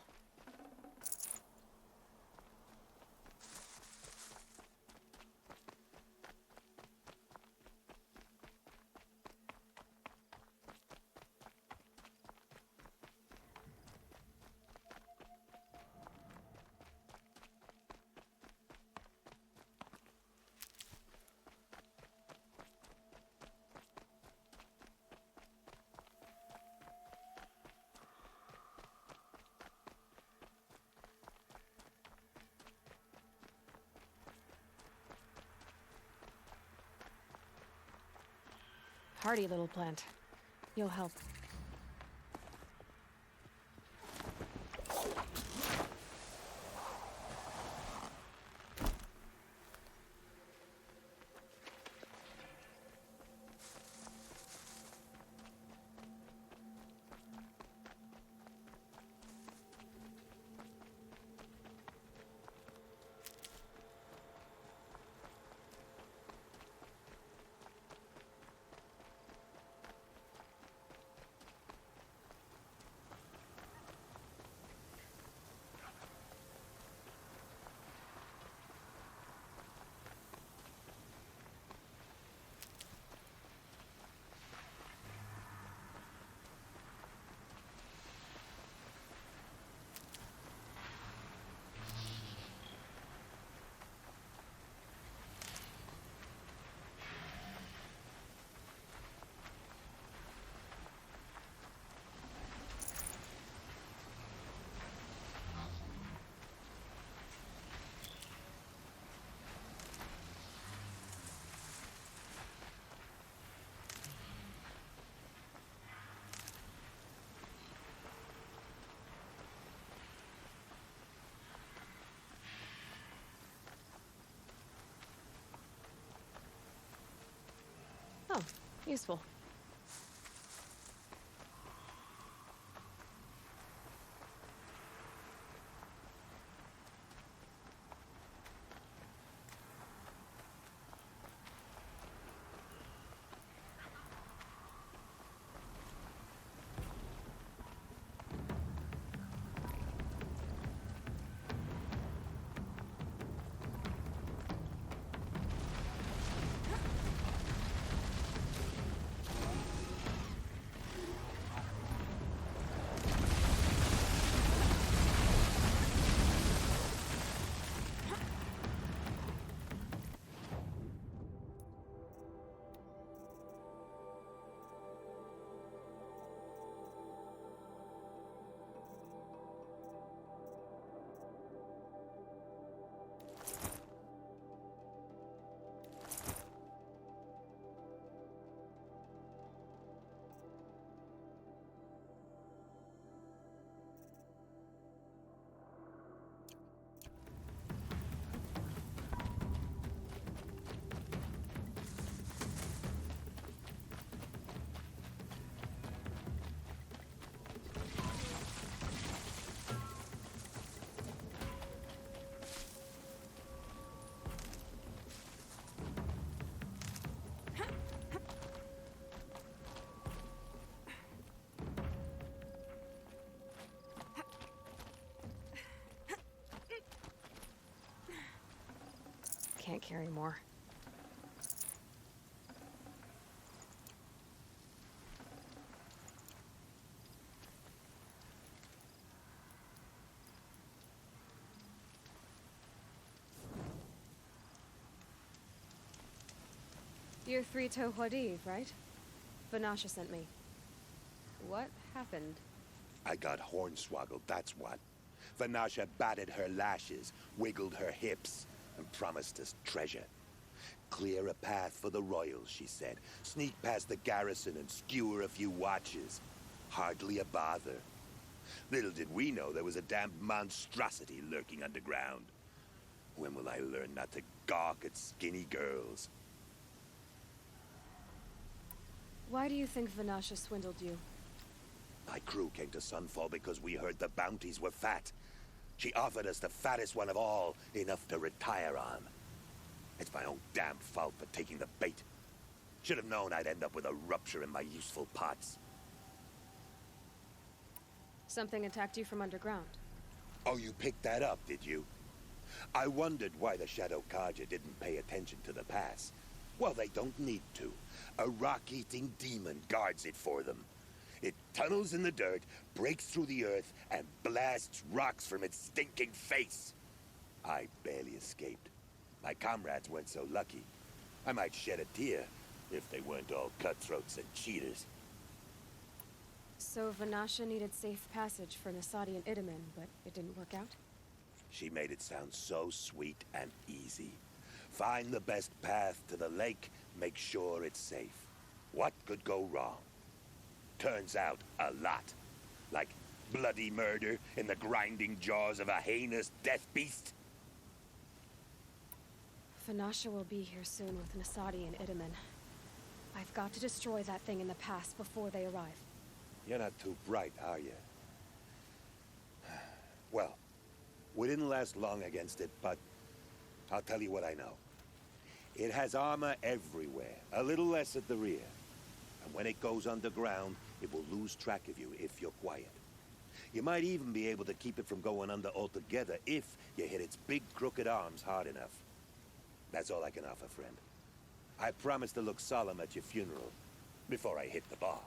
Hardy little plant. You'll help. Oh, useful. carry more. You're Three-Toe Huadiv, right? Vanasha sent me. What happened? I got hornswoggled, that's what. Vanasha batted her lashes, wiggled her hips, and promised us treasure. Clear a path for the royals, she said. Sneak past the garrison and skewer a few watches. Hardly a bother. Little did we know there was a damned monstrosity lurking underground. When will I learn not to gawk at skinny girls? Why do you think Vanasha swindled you? My crew came to Sunfall because we heard the bounties were fat. She offered us the fattest one of all, enough to retire on. It's my own damn fault for taking the bait. Should have known I'd end up with a rupture in my useful parts. Something attacked you from underground. Oh, you picked that up, did you? I wondered why the Shadow Carja didn't pay attention to the pass. Well, they don't need to. A rock-eating demon guards it for them. It tunnels in the dirt, breaks through the earth, and blasts rocks from its stinking face. I barely escaped. My comrades weren't so lucky. I might shed a tear if they weren't all cutthroats and cheaters. So Vanasha needed safe passage for Nasadi and Idaman, but it didn't work out? She made it sound so sweet and easy. Find the best path to the lake, make sure it's safe. What could go wrong? Turns out, a lot. Like bloody murder in the grinding jaws of a heinous death beast. Vanasha will be here soon with Nasadi and Idaman. I've got to destroy that thing in the pass before they arrive. You're not too bright, are you? Well, we didn't last long against it, but I'll tell you what I know. It has armor everywhere, a little less at the rear. And when it goes underground, it will lose track of you if you're quiet. You might even be able to keep it from going under altogether if you hit its big crooked arms hard enough. That's all I can offer, friend. I promise to look solemn at your funeral before I hit the bar.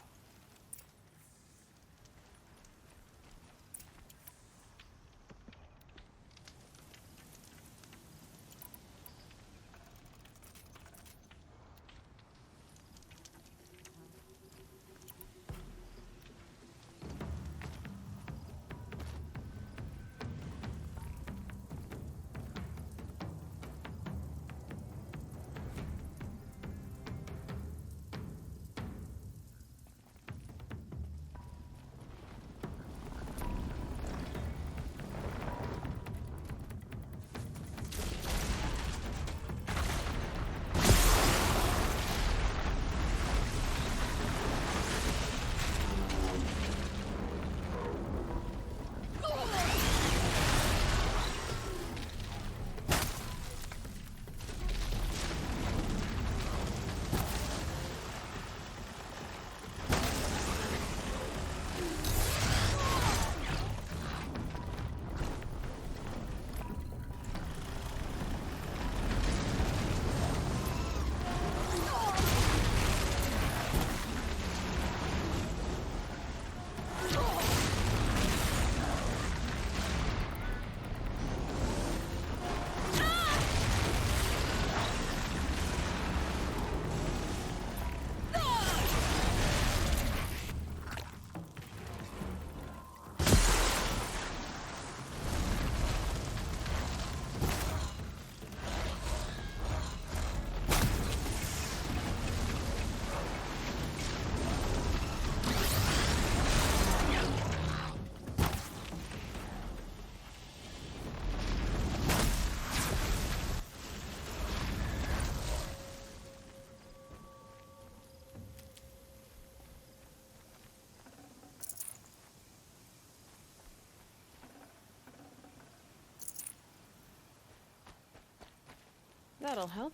That'll help.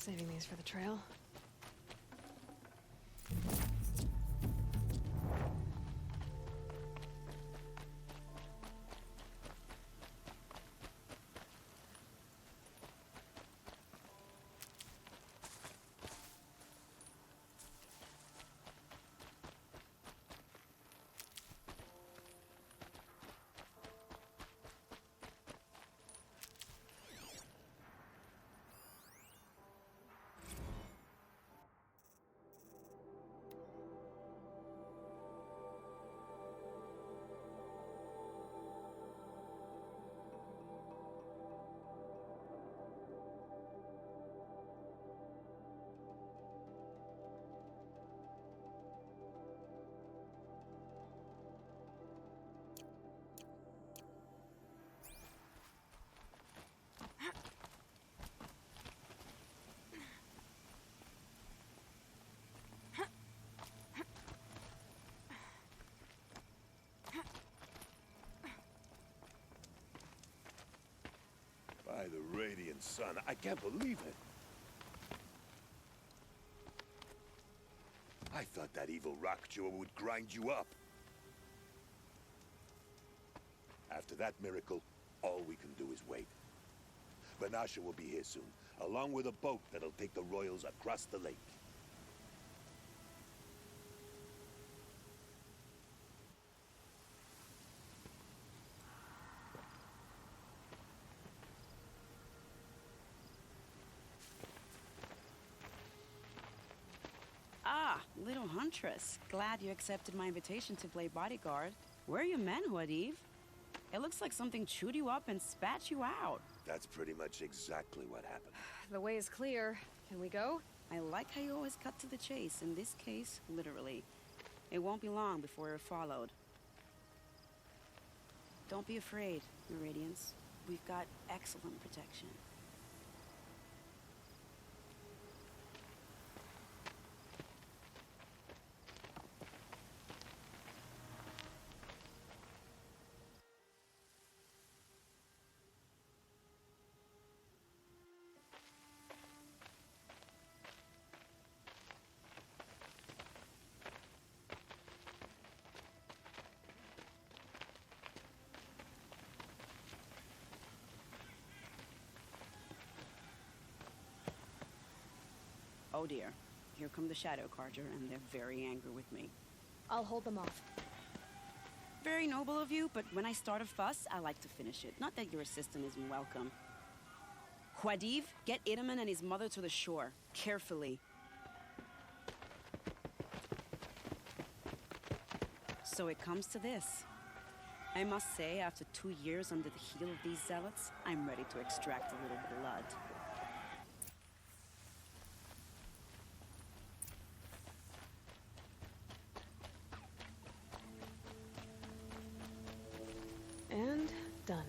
Saving these for the trail. By the radiant sun, I can't believe it. I thought that evil rock chewer would grind you up. After that miracle, all we can do is wait. Vanasha will be here soon, along with a boat that'll take the royals across the lake. Ah, little huntress. Glad you accepted my invitation to play bodyguard. Where are your men, Huadiv? It looks like something chewed you up and spat you out. That's pretty much exactly what happened. The way is clear. Can we go? I like how you always cut to the chase. In this case, literally. It won't be long before you're followed. Don't be afraid, Meridians. We've got excellent protection. Oh dear. Here come the Shadow Carja, and they're very angry with me. I'll hold them off. Very noble of you, but when I start a fuss, I like to finish it. Not that your assistant isn't welcome. Huadiv, get Idaman and his mother to the shore. Carefully. So it comes to this. I must say, after 2 years under the heel of these zealots, I'm ready to extract a little blood. And done.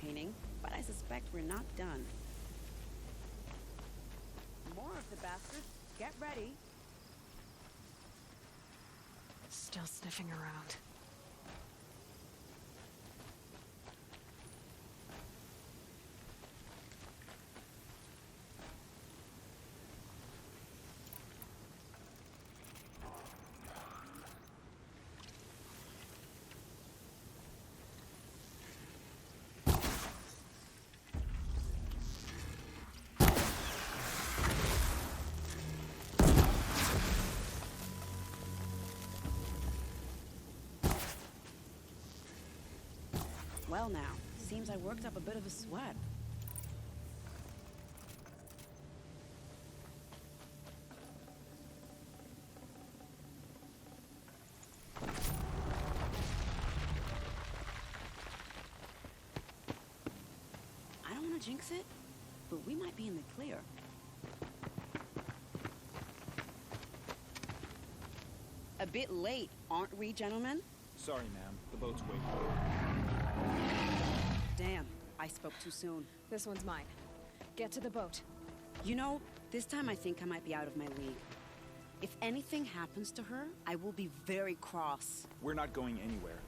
entertaining, but I suspect we're not done. More of the bastards. Get ready. Still sniffing around. Well now, seems I worked up a bit of a sweat. I don't want to jinx it, but we might be in the clear. A bit late, aren't we, gentlemen? Sorry, ma'am. The boat's waiting. Damn, I spoke too soon. This one's mine. Get to the boat. You know, this time I think I might be out of my league. If anything happens to her, I will be very cross. We're not going anywhere.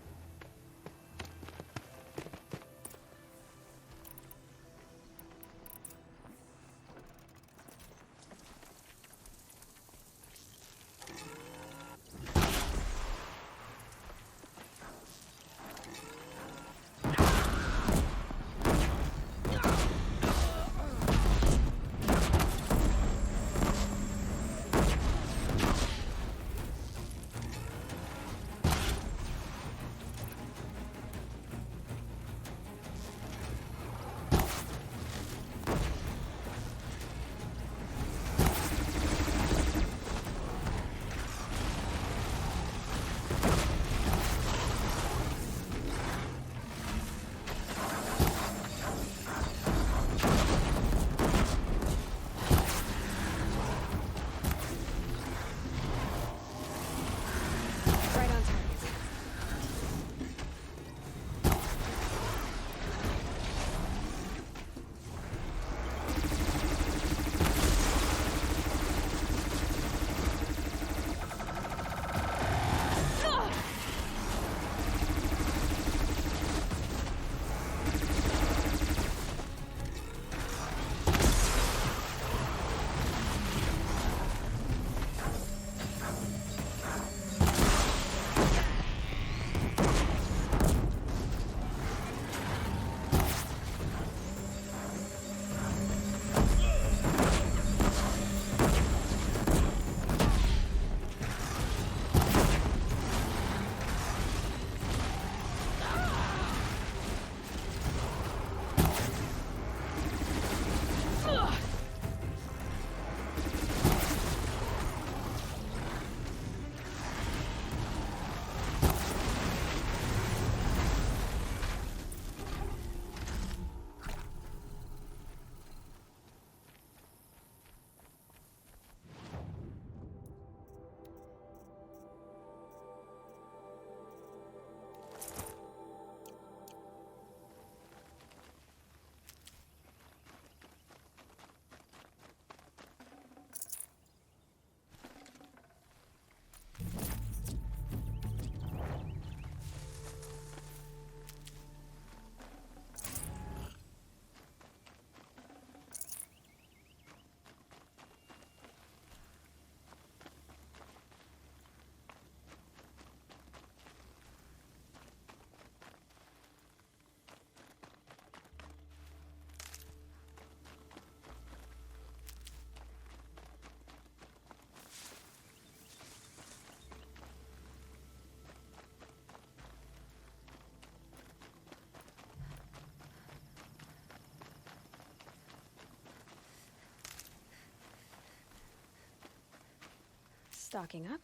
Stocking up.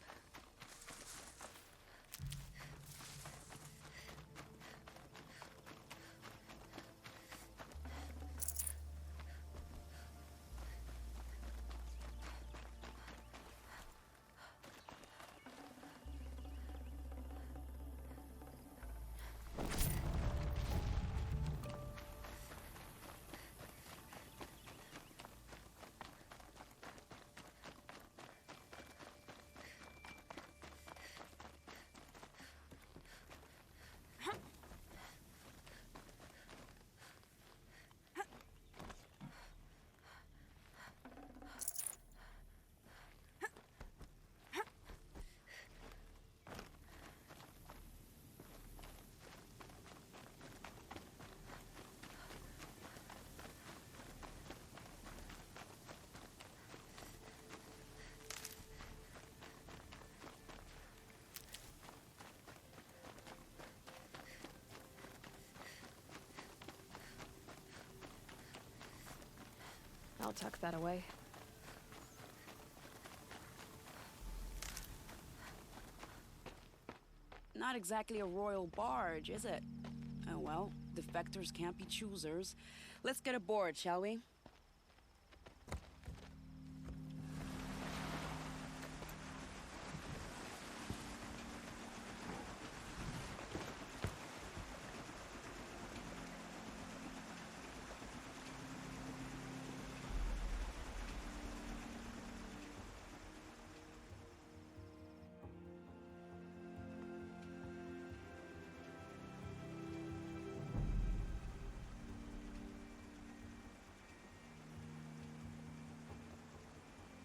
I'll tuck that away. Not exactly a royal barge, is it? Oh well, defectors can't be choosers. Let's get aboard, shall we?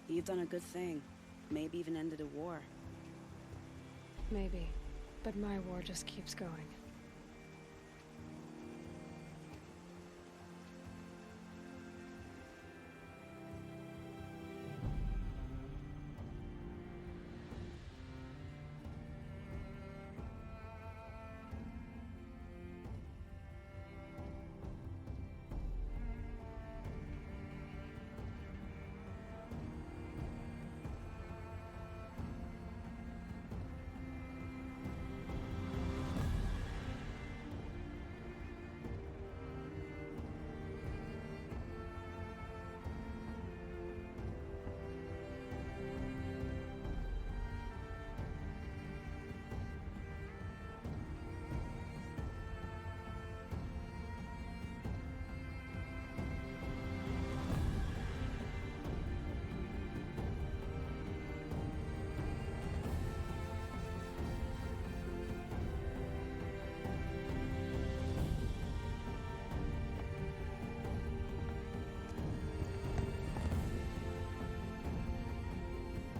You've done a good thing. Maybe even ended a war. Maybe. But my war just keeps going.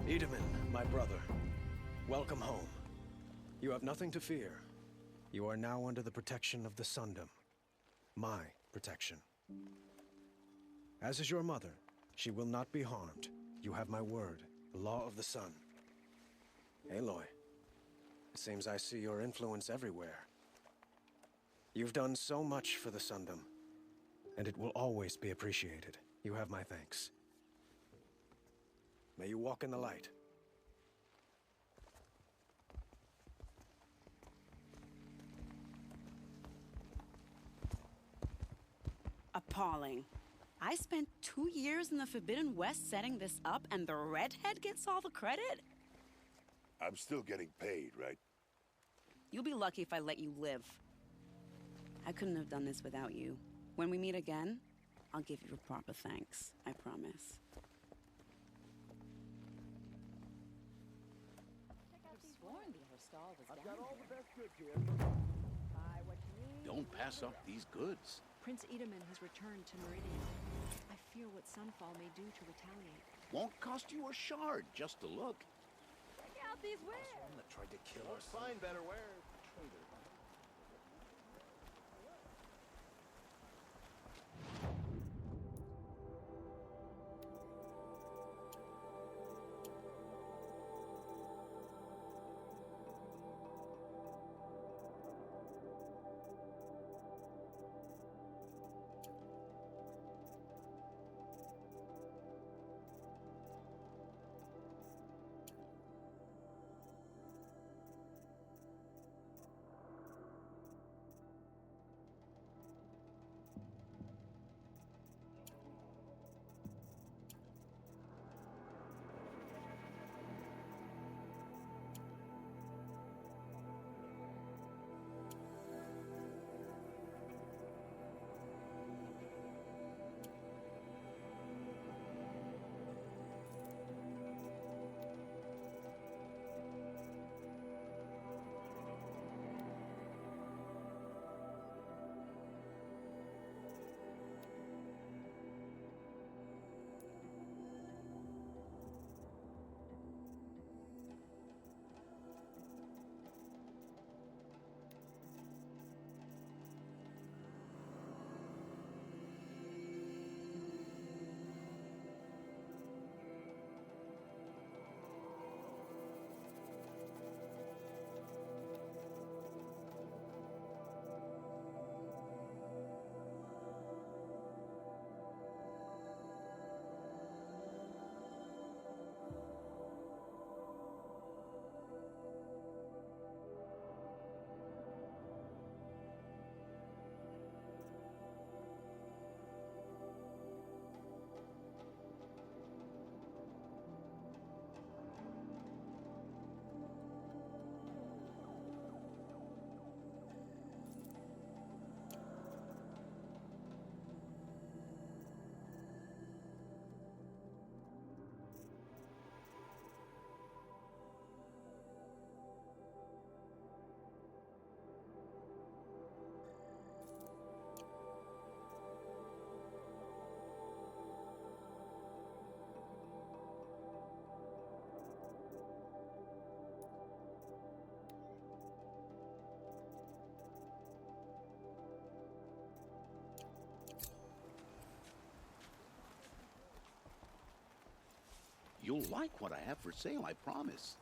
Itamen, my brother, welcome home. You have nothing to fear. You are now under the protection of the Sundom. My protection. As is your mother, she will not be harmed. You have my word, the law of the sun. Aloy, it seems I see your influence everywhere. You've done so much for the Sundom, and it will always be appreciated. You have my thanks. May you walk in the light. Appalling. I spent 2 years in the Forbidden West setting this up, and the redhead gets all the credit? I'm still getting paid, right? You'll be lucky if I let you live. I couldn't have done this without you. When we meet again, I'll give you a proper thanks. I promise. I've got all the best goods here. Buy what you need. Don't pass up these goods. Prince Itamen has returned to Meridian. I fear what Sunfall may do to retaliate. Won't cost you a shard just to look. Check out these wares. One that tried to kill us. Find better wares. Traitor. You'll like what I have for sale, I promise.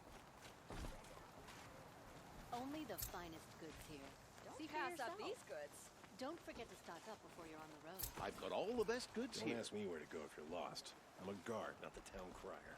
Only the finest goods here. Don't See for pass up yourself. these goods. Don't forget to stock up before you're on the road. I've got all the best goods Don't here. ask me where to go if you're lost. I'm a guard, not the town crier.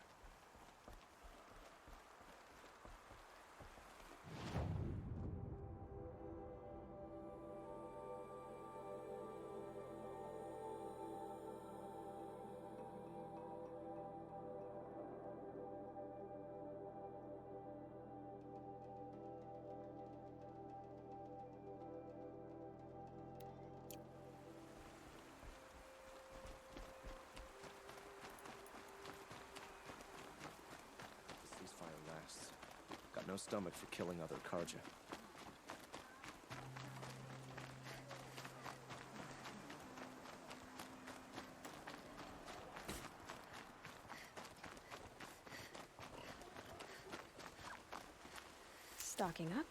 Ceasefire lasts. Got no stomach for killing other Karja. Stocking up?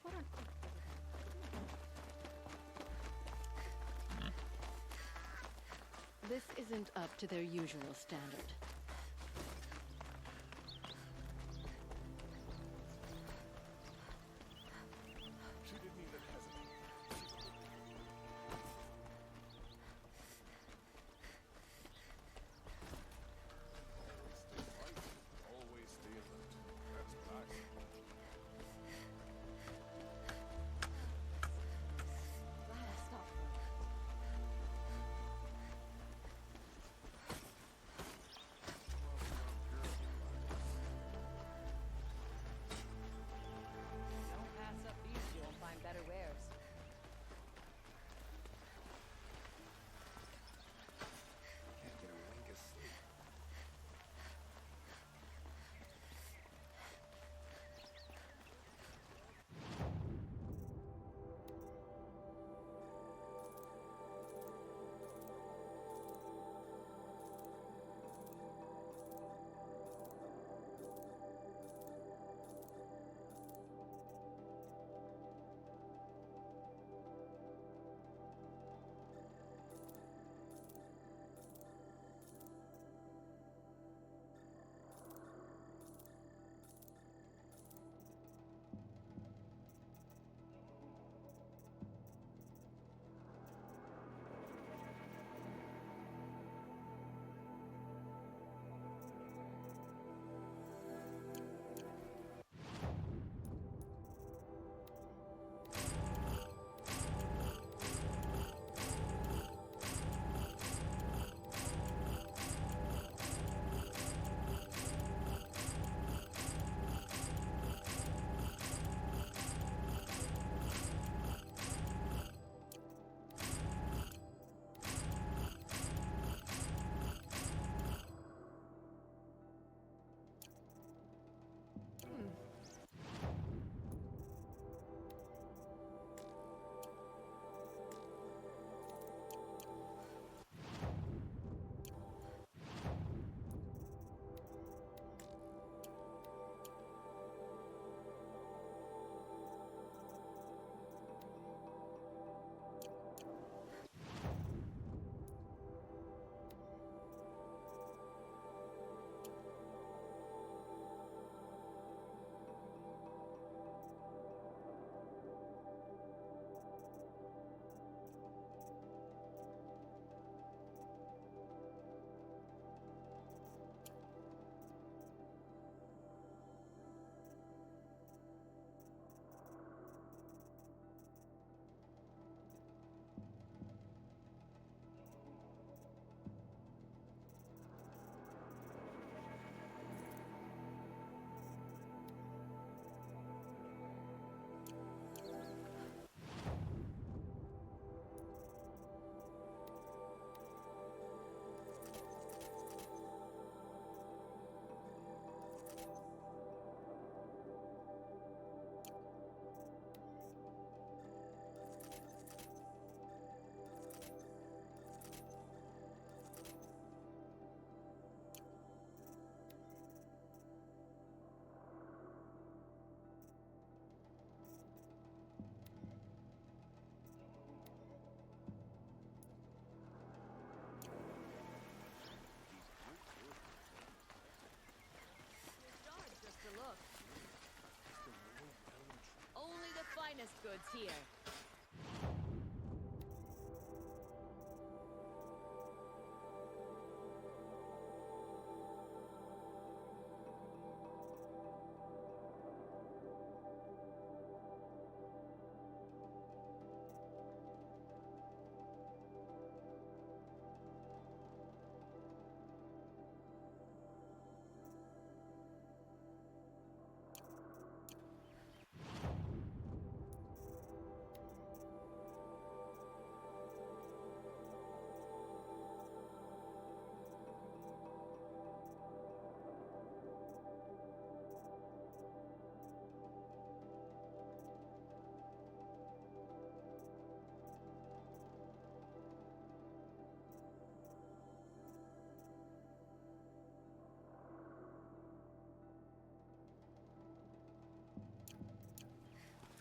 What on earth? This isn't up to their usual standard. She didn't even hesitate. Always stay alert. That's what I say. Glad I stopped. here.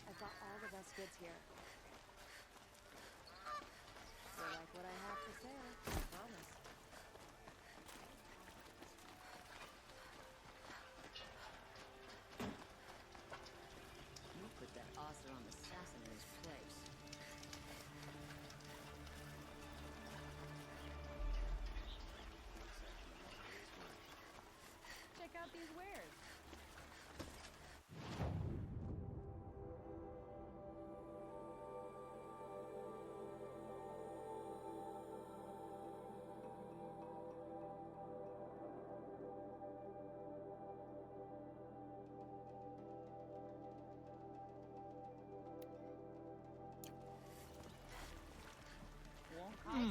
I've got all the best goods here. You'll like what I have to say, I promise. You put that Oseram assassin in his place. Check out these wares.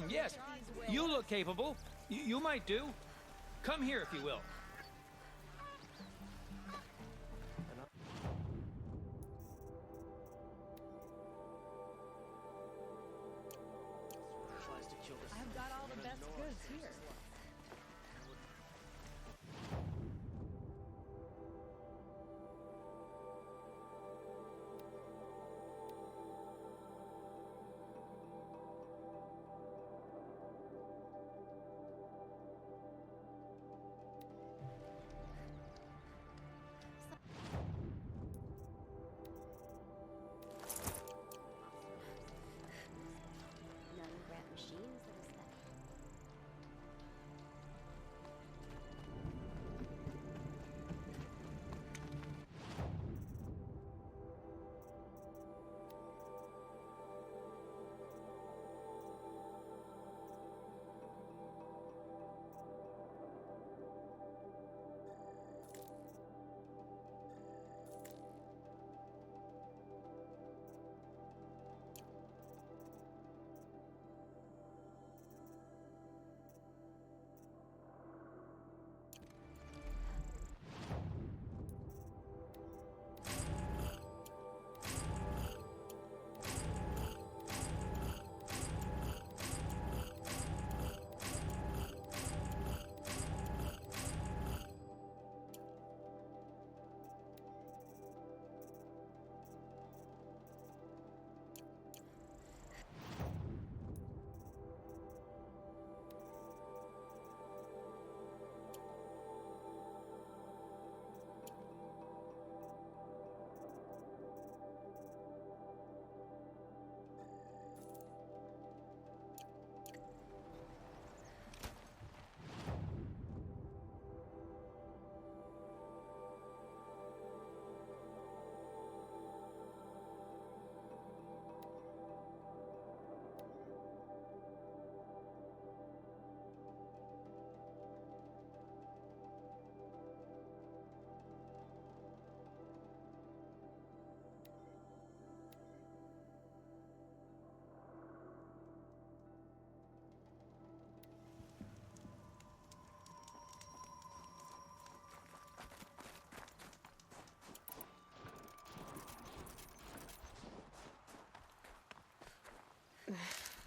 Yes, you look capable. You might do. Come here if you will. I've got all the best goods here. Non-grant machines that is that.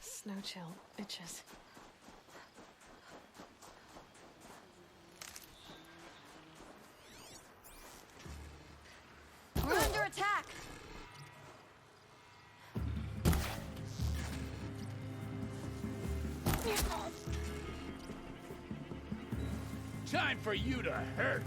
Snow chill, bitches. We're under attack! Time for you to hurt!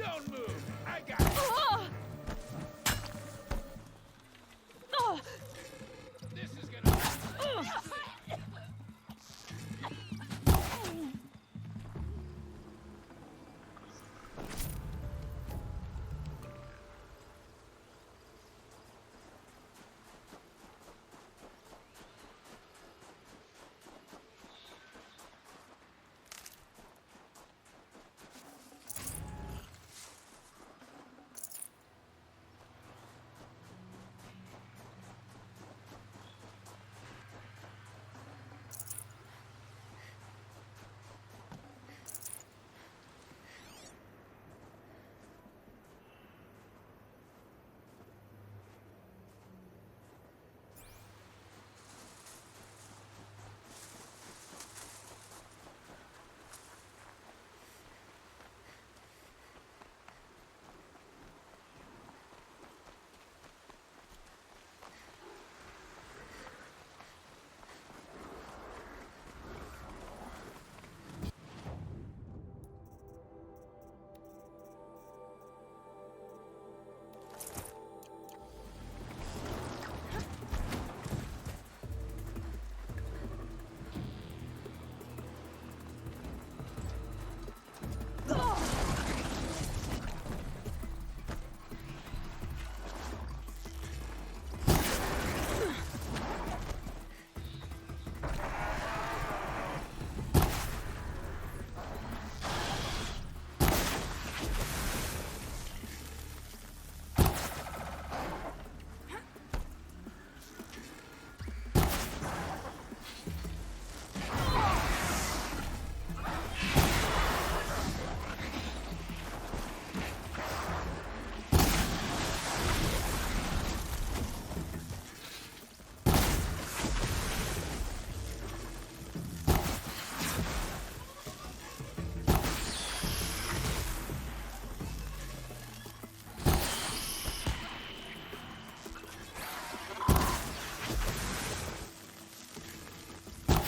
Don't move! I got it! This is gonna hurt.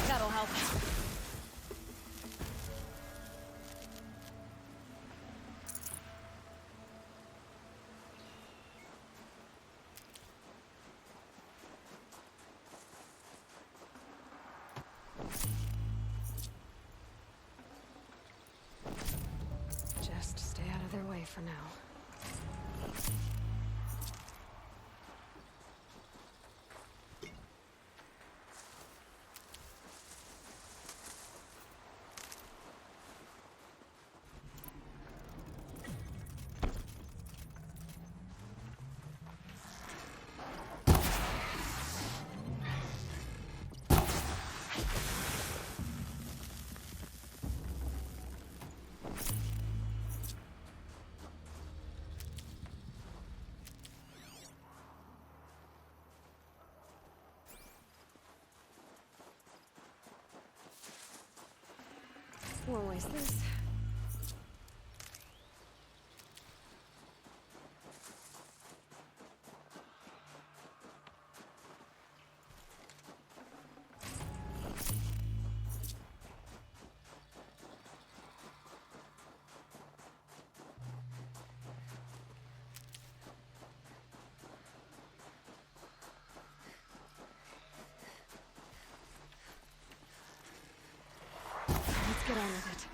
That'll help. Just stay out of their way for now. Won't waste this. Let's get on with it.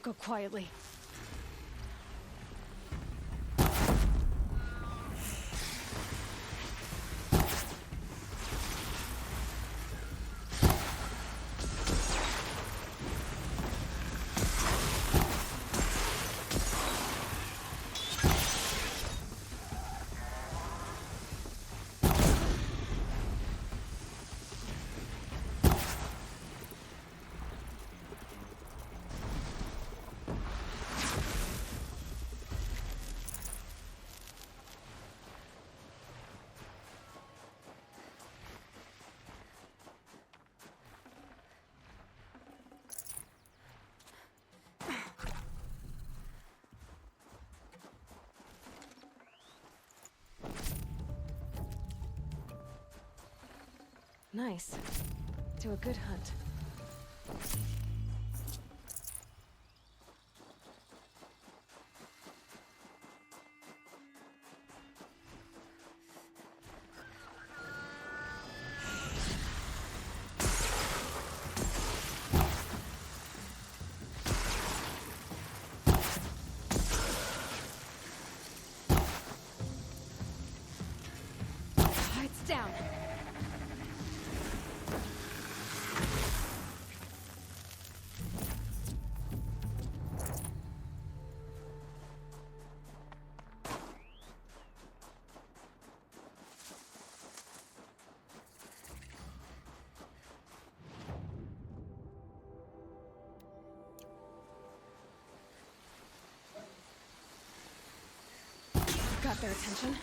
go quietly. Nice. Do a good hunt. It's down. Got their attention.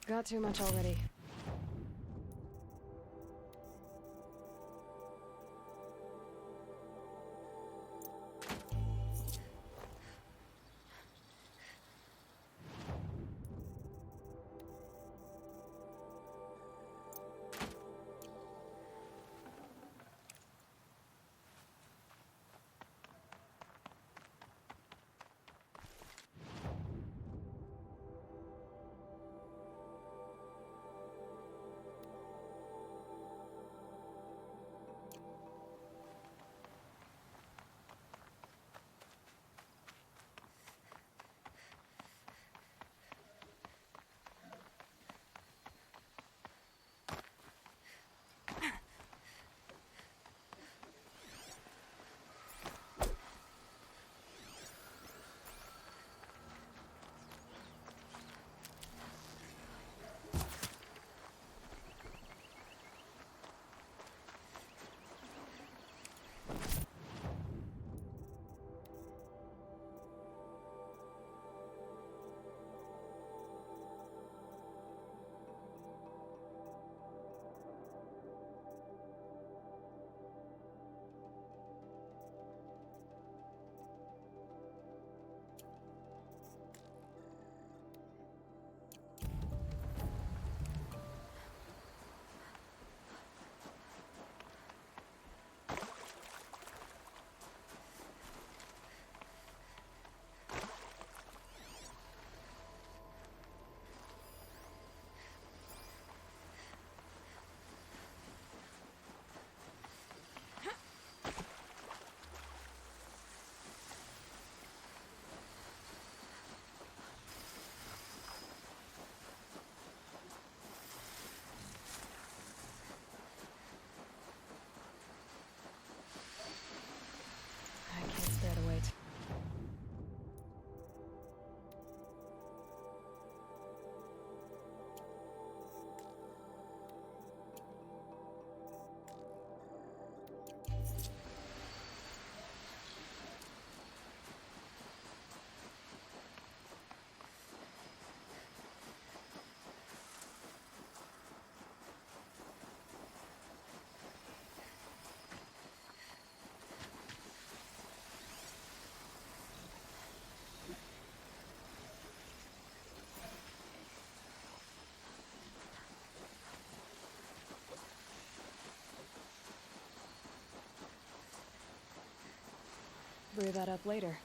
Got too much already. Brew that up later.